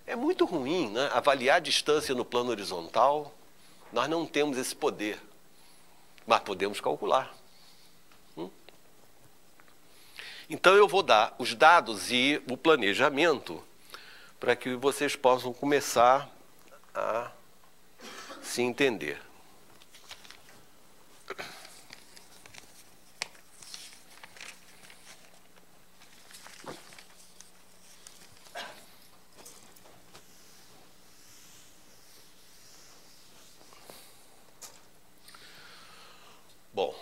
É muito ruim, né? Avaliar a distância no plano horizontal. Nós não temos esse poder. Mas podemos calcular. Então, eu vou dar os dados e o planejamento para que vocês possam começar a se entender. Bom,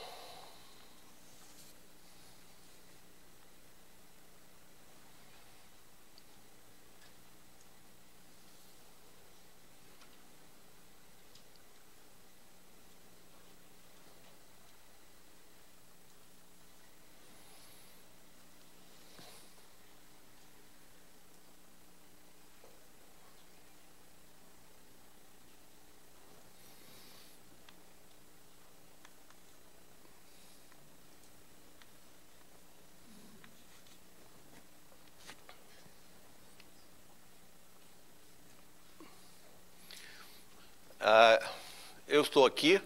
estou aqui,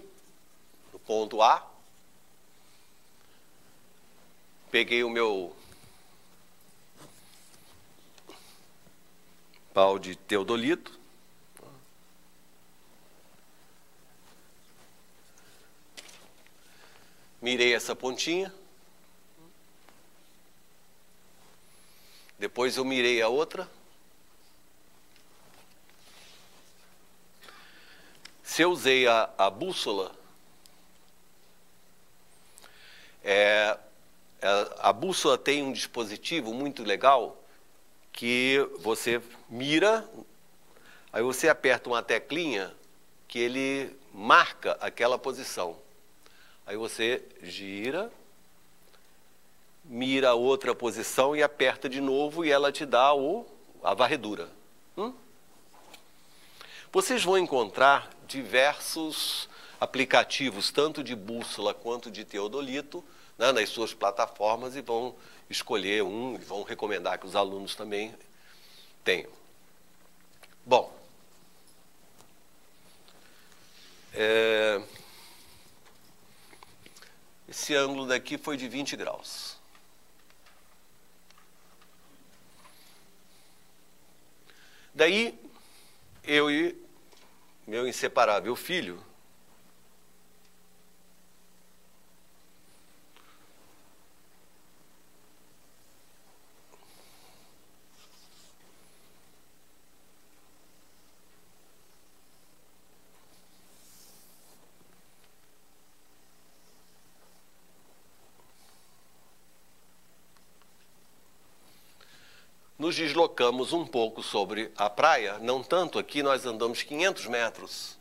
no ponto A, peguei o meu pau de teodolito, mirei essa pontinha, depois eu mirei a outra. Se eu usei a bússola, a bússola tem um dispositivo muito legal que você mira, aí você aperta uma teclinha que ele marca aquela posição. Aí você gira, mira outra posição e aperta de novo e ela te dá a varredura. Vocês vão encontrar diversos aplicativos, tanto de bússola quanto de teodolito, né, nas suas plataformas, e vão escolher um e vão recomendar que os alunos também tenham. Bom, esse ângulo daqui foi de 20 graus. Daí, eu e meu inseparável filho nos deslocamos um pouco sobre a praia, não tanto, aqui nós andamos 500 metros.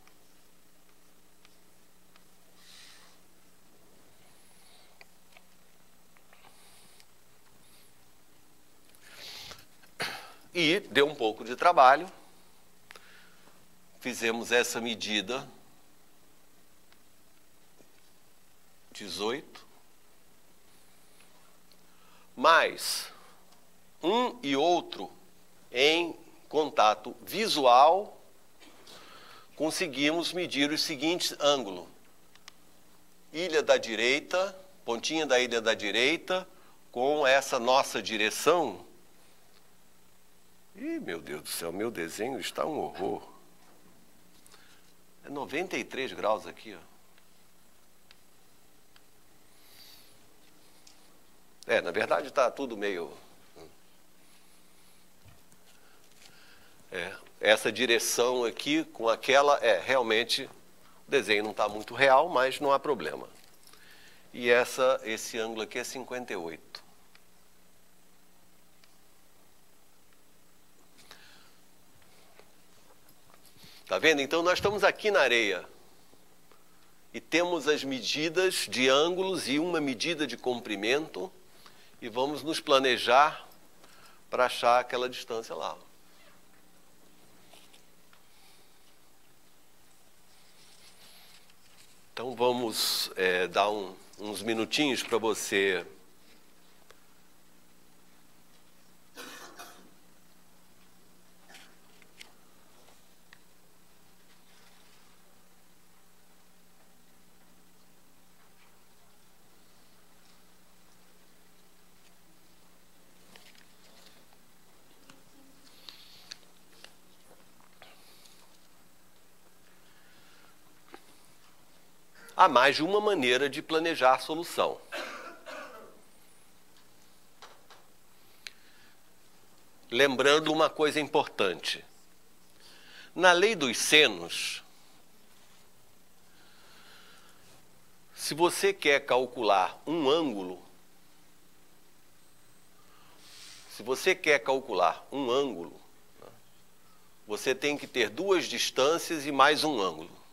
E deu um pouco de trabalho, fizemos essa medida, 18, mais um e outro em contato visual, conseguimos medir os seguintes ângulos. Ilha da direita, pontinha da ilha da direita, com essa nossa direção. Ih, meu Deus do céu, meu desenho está um horror. É 93 graus aqui, ó. Na verdade está tudo meio... essa direção aqui com aquela, realmente o desenho não está muito real, mas não há problema. E esse ângulo aqui é 58. Tá vendo? Então nós estamos aqui na areia e temos as medidas de ângulos e uma medida de comprimento e vamos nos planejar para achar aquela distância lá. Então vamos dar uns minutinhos para você há mais de uma maneira de planejar a solução. Lembrando uma coisa importante. Na lei dos senos, se você quer calcular um ângulo, você tem que ter duas distâncias e mais um ângulo.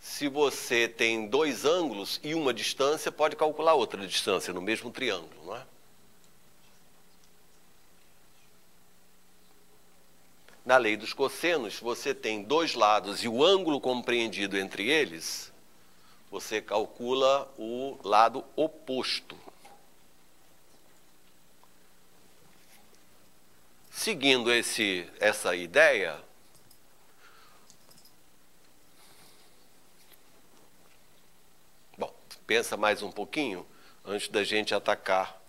Se você tem dois ângulos e uma distância, pode calcular outra distância no mesmo triângulo, não é? Na lei dos cossenos, você tem dois lados e o ângulo compreendido entre eles, você calcula o lado oposto. seguindo essa ideia, bom, pensa mais um pouquinho antes da gente atacar.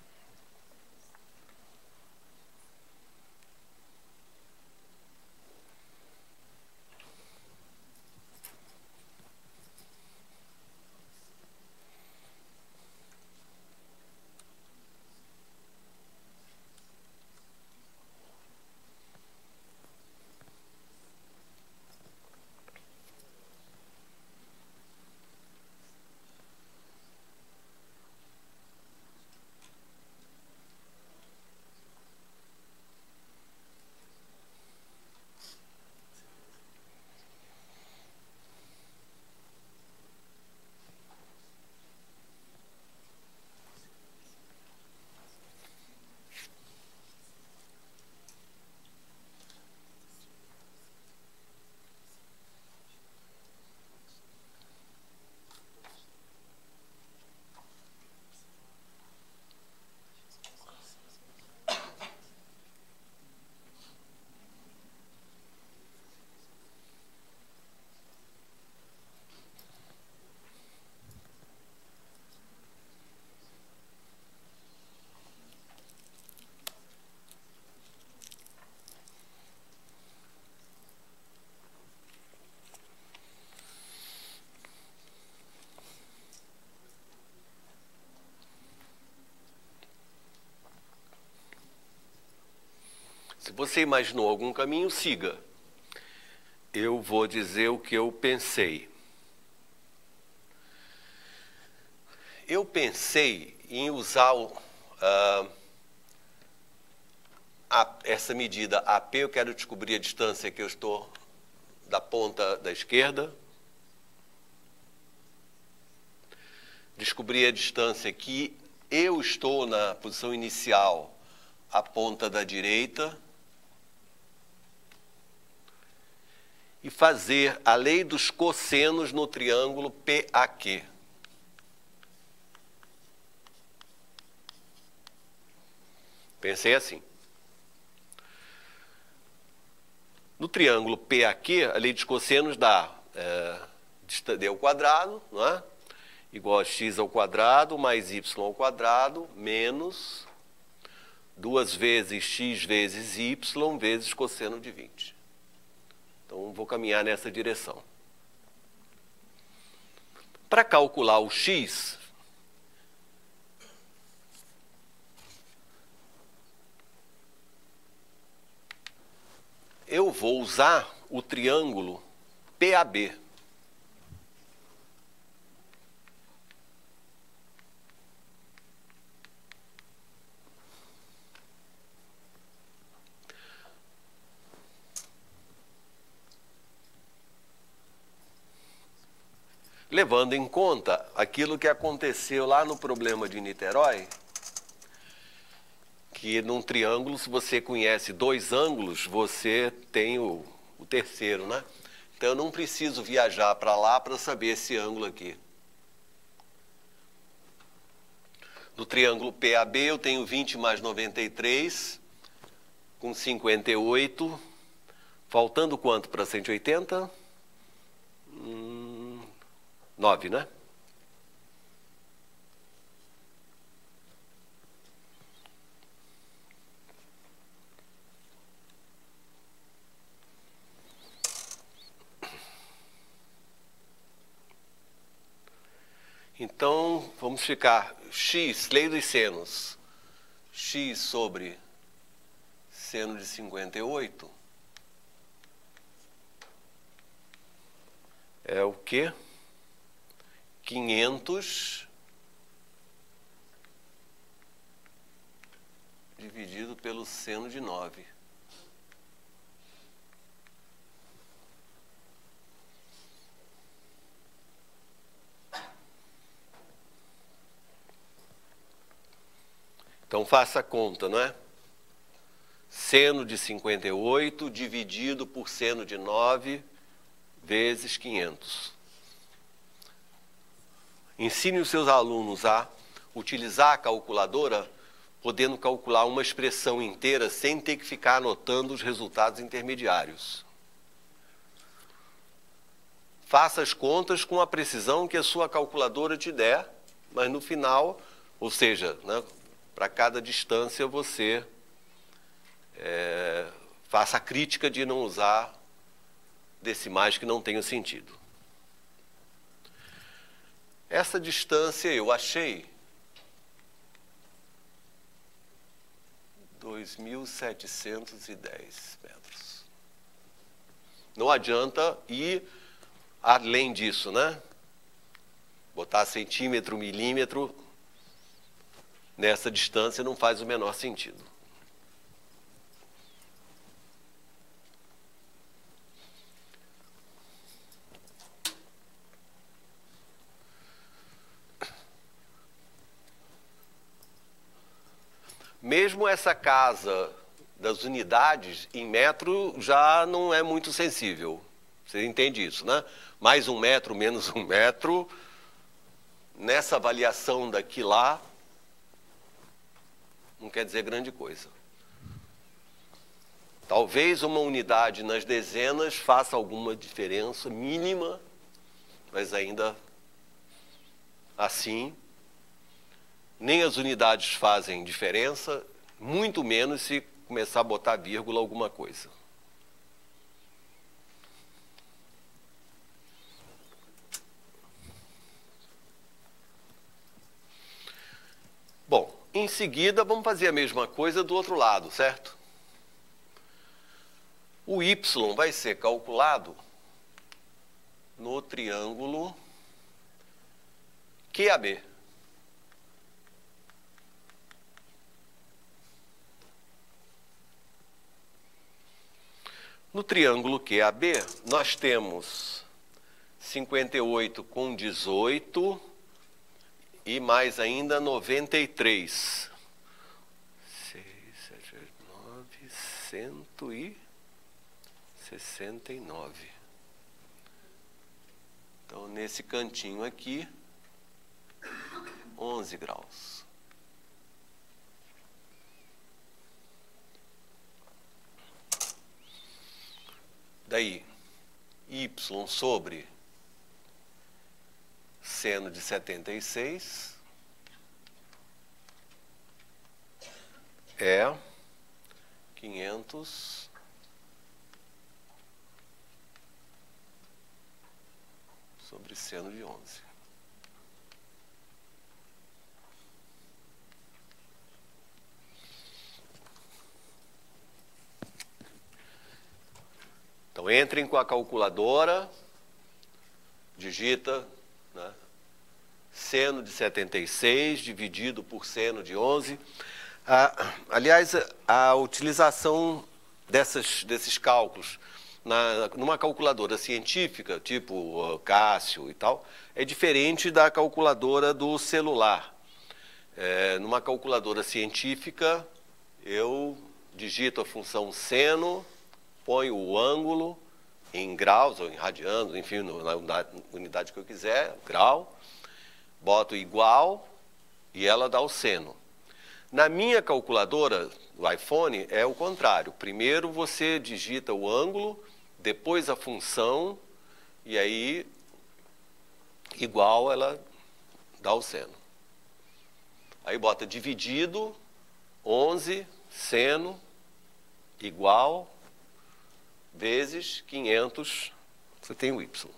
Se você imaginou algum caminho, siga. Eu vou dizer o que eu pensei. Eu pensei em usar essa medida AP. Eu quero descobrir a distância que eu estou da ponta da esquerda. Descobrir a distância que eu estou na posição inicial, a ponta da direita. E fazer a lei dos cossenos no triângulo PAQ. Pensei assim. No triângulo PAQ, a lei dos cossenos dá d ao quadrado, não é? Igual a x ao quadrado mais y ao quadrado menos 2 vezes x vezes y vezes cosseno de 20. Então, vou caminhar nessa direção. Para calcular o x, eu vou usar o triângulo PAB. Levando em conta aquilo que aconteceu lá no problema de Niterói, que num triângulo, se você conhece 2 ângulos, você tem o terceiro, né? Então eu não preciso viajar para lá para saber esse ângulo aqui. No triângulo PAB eu tenho 20 mais 93, com 58, faltando quanto para 180? 9, né? Então, vamos ficar x, lei dos senos, x sobre seno de 58 é o quê? 500 dividido pelo seno de 9. Então, faça a conta, não é? Seno de 58 dividido por seno de 9 vezes 500. Ensine os seus alunos a utilizar a calculadora podendo calcular uma expressão inteira sem ter que ficar anotando os resultados intermediários. Faça as contas com a precisão que a sua calculadora te der, mas no final, ou seja, né, para cada distância você faça a crítica de não usar decimais que não tenham sentido. Essa distância eu achei 2.710 metros. Não adianta ir além disso, né? Botar centímetro, milímetro nessa distância não faz o menor sentido. Mesmo essa casa das unidades em metro já não é muito sensível. Você entende isso, né? Mais 1 metro, menos 1 metro, nessa avaliação daqui lá, não quer dizer grande coisa. Talvez uma unidade nas dezenas faça alguma diferença mínima, mas ainda assim, nem as unidades fazem diferença, muito menos se começar a botar vírgula alguma coisa. Bom, em seguida vamos fazer a mesma coisa do outro lado, certo? O y vai ser calculado no triângulo QAB. No triângulo QAB, nós temos 58 com 18 e mais ainda 93. 6, 7, 8, 9, 169. Então, nesse cantinho aqui, 11 graus. Daí, y sobre seno de 76 é 500 sobre seno de 11. Então, entrem com a calculadora, digita, né, seno de 76 dividido por seno de 11. Aliás, a utilização desses cálculos numa calculadora científica, tipo Cássio e tal, é diferente da calculadora do celular. Numa calculadora científica, eu digito a função seno, ponho o ângulo em graus ou em radianos, enfim, na unidade que eu quiser, grau, boto igual e ela dá o seno. Na minha calculadora do iPhone é o contrário. Primeiro você digita o ângulo, depois a função e aí igual ela dá o seno. Aí bota dividido, 11, seno, igual, vezes 500, você tem o y.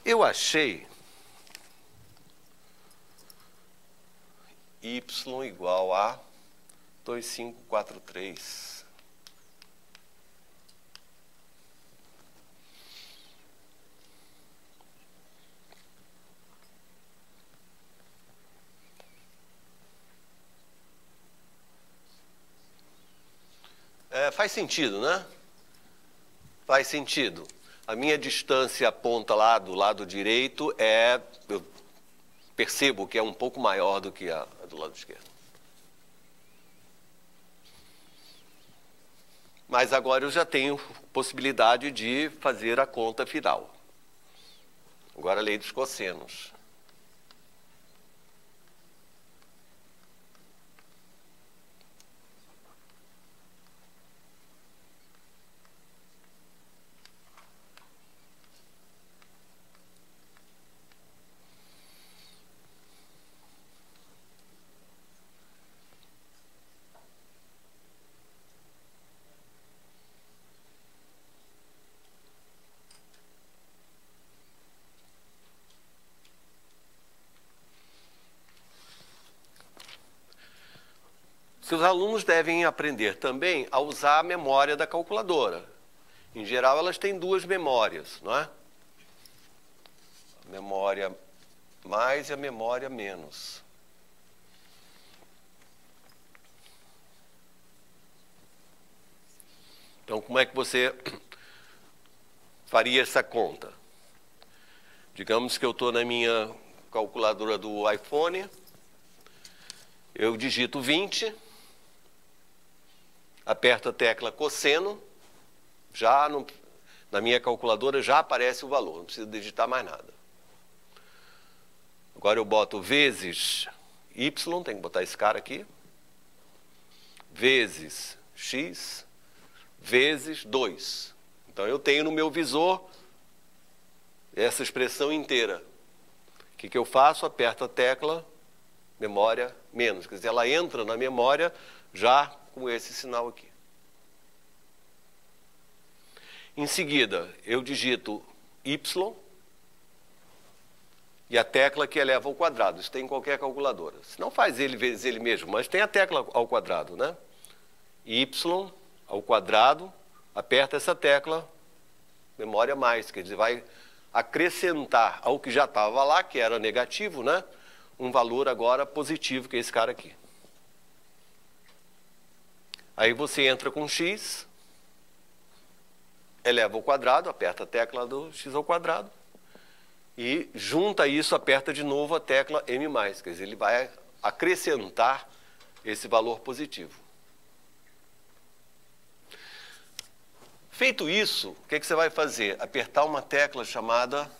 Eu achei y igual a 2543. Faz sentido, né? Faz sentido. A minha distância aponta lá do lado direito eu percebo que é um pouco maior do que a do lado esquerdo. Mas agora eu já tenho possibilidade de fazer a conta final. Agora a lei dos cossenos. Seus alunos devem aprender também a usar a memória da calculadora. Em geral, elas têm duas memórias, não é? A memória mais e a memória menos. Então, como é que você faria essa conta? Digamos que eu estou na minha calculadora do iPhone, eu digito 20, aperto a tecla cosseno, na minha calculadora já aparece o valor, não precisa digitar mais nada. Agora eu boto vezes y, tem que botar esse cara aqui, vezes x, vezes 2. Então eu tenho no meu visor essa expressão inteira. O que eu faço? Aperto a tecla memória menos. Quer dizer, ela entra na memória já com esse sinal aqui. Em seguida, eu digito y e a tecla que eleva ao quadrado. Isso tem em qualquer calculadora. Se não faz ele vezes ele mesmo, mas tem a tecla ao quadrado, né? Y ao quadrado, aperta essa tecla, memória mais, quer dizer, vai acrescentar ao que já estava lá, que era negativo, né? Um valor agora positivo, que é esse cara aqui. Aí você entra com x, eleva ao quadrado, aperta a tecla do x ao quadrado, e junta isso, aperta de novo a tecla m+, quer dizer, ele vai acrescentar esse valor positivo. Feito isso, o que você vai fazer? Apertar uma tecla chamada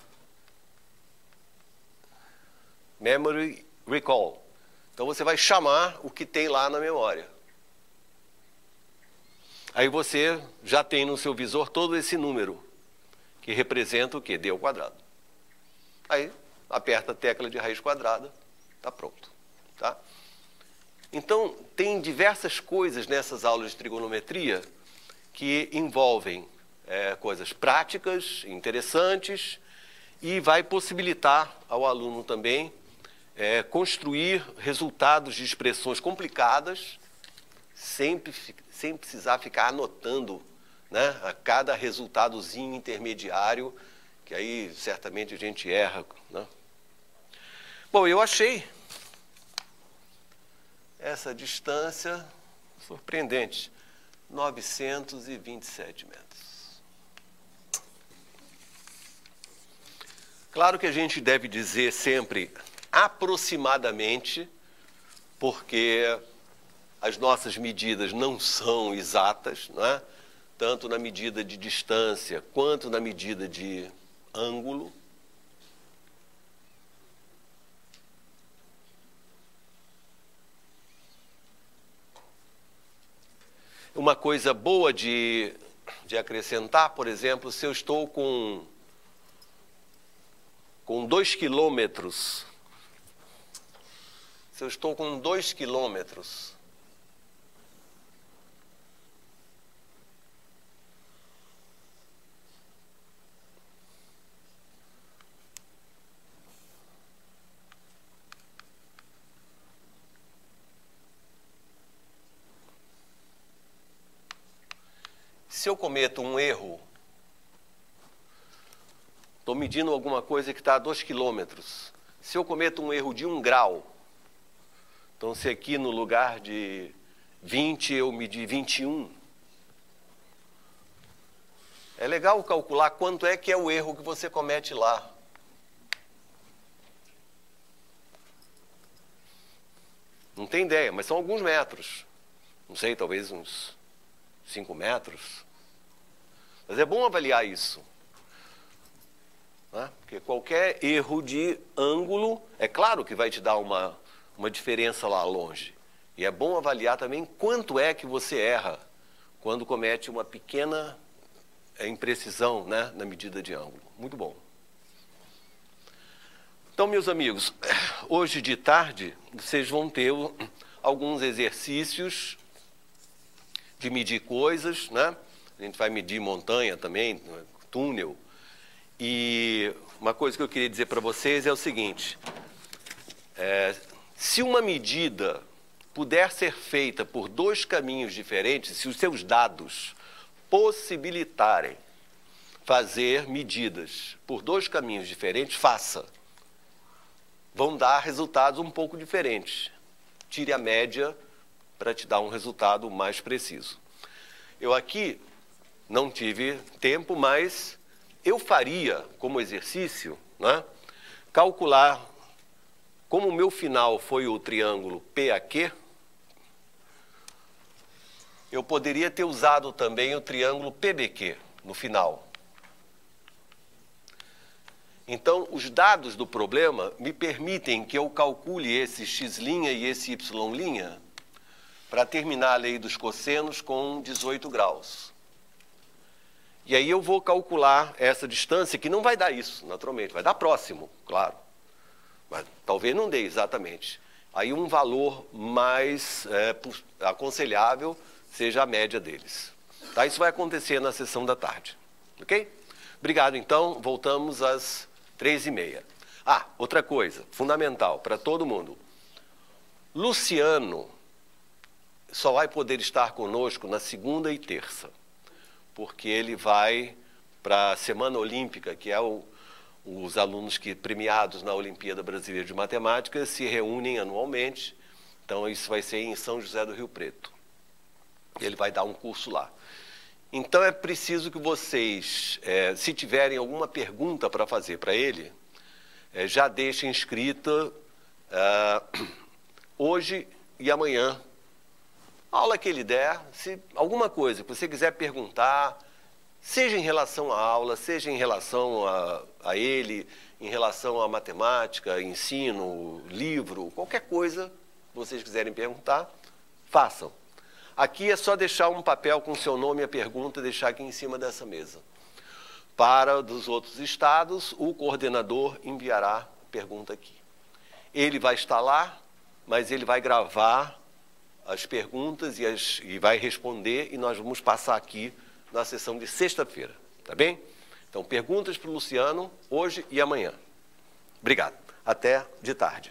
Memory Recall. Então você vai chamar o que tem lá na memória. Aí você já tem no seu visor todo esse número, que representa o quê? D ao quadrado. Aí aperta a tecla de raiz quadrada, está pronto. Tá? Então, tem diversas coisas nessas aulas de trigonometria que envolvem coisas práticas, interessantes, e vai possibilitar ao aluno também construir resultados de expressões complicadas, sem precisar ficar anotando, né, a cada resultadozinho intermediário, que aí certamente a gente erra, né? Bom, eu achei essa distância surpreendente. 927 metros. Claro que a gente deve dizer sempre aproximadamente, porque as nossas medidas não são exatas, não é? Tanto na medida de distância quanto na medida de ângulo. Uma coisa boa de acrescentar, por exemplo, se eu estou com 2 quilômetros, se eu estou com 2 quilômetros, se eu cometo um erro, estou medindo alguma coisa que está a 2 quilômetros. Se eu cometo um erro de 1 grau, então se aqui no lugar de 20 eu medi 21, é legal calcular quanto é que é o erro que você comete lá. Não tem ideia, mas são alguns metros. Não sei, talvez uns 5 metros. Mas é bom avaliar isso, né? Porque qualquer erro de ângulo, é claro que vai te dar uma diferença lá longe. E é bom avaliar também quanto é que você erra quando comete uma pequena imprecisão, né, na medida de ângulo. Muito bom. Então, meus amigos, hoje de tarde vocês vão ter alguns exercícios de medir coisas, né? A gente vai medir montanha também, túnel. E uma coisa que eu queria dizer para vocês é o seguinte: se uma medida puder ser feita por dois caminhos diferentes, se os seus dados possibilitarem fazer medidas por dois caminhos diferentes, faça. Vão dar resultados um pouco diferentes. Tire a média para te dar um resultado mais preciso. Eu aqui não tive tempo, mas eu faria como exercício, né, calcular, como o meu final foi o triângulo PAQ, eu poderia ter usado também o triângulo PBQ no final. Então, os dados do problema me permitem que eu calcule esse x' e esse y' para terminar a lei dos cossenos com 18 graus. E aí eu vou calcular essa distância, que não vai dar isso, naturalmente, vai dar próximo, claro. Mas talvez não dê exatamente. Aí um valor mais aconselhável seja a média deles. Tá? Isso vai acontecer na sessão da tarde. Ok? Obrigado, então. Voltamos às 3h30. Ah, outra coisa, fundamental para todo mundo. Luciano só vai poder estar conosco na segunda e terça, porque ele vai para a Semana Olímpica, que é os alunos premiados na Olimpíada Brasileira de Matemática se reúnem anualmente. Então, isso vai ser em São José do Rio Preto. Ele vai dar um curso lá. Então, é preciso que vocês, se tiverem alguma pergunta para fazer para ele, já deixem escrita hoje e amanhã. A aula que ele der, se alguma coisa que você quiser perguntar, seja em relação à aula, seja em relação a ele, em relação à matemática, ensino, livro, qualquer coisa que vocês quiserem perguntar, façam. Aqui é só deixar um papel com o seu nome e a pergunta, deixar aqui em cima dessa mesa. Para dos outros estados, o coordenador enviará a pergunta aqui. Ele vai estar lá, mas ele vai gravar as perguntas e vai responder, e nós vamos passar aqui na sessão de sexta-feira, tá bem? Então, perguntas para o Luciano hoje e amanhã. Obrigado. Até de tarde.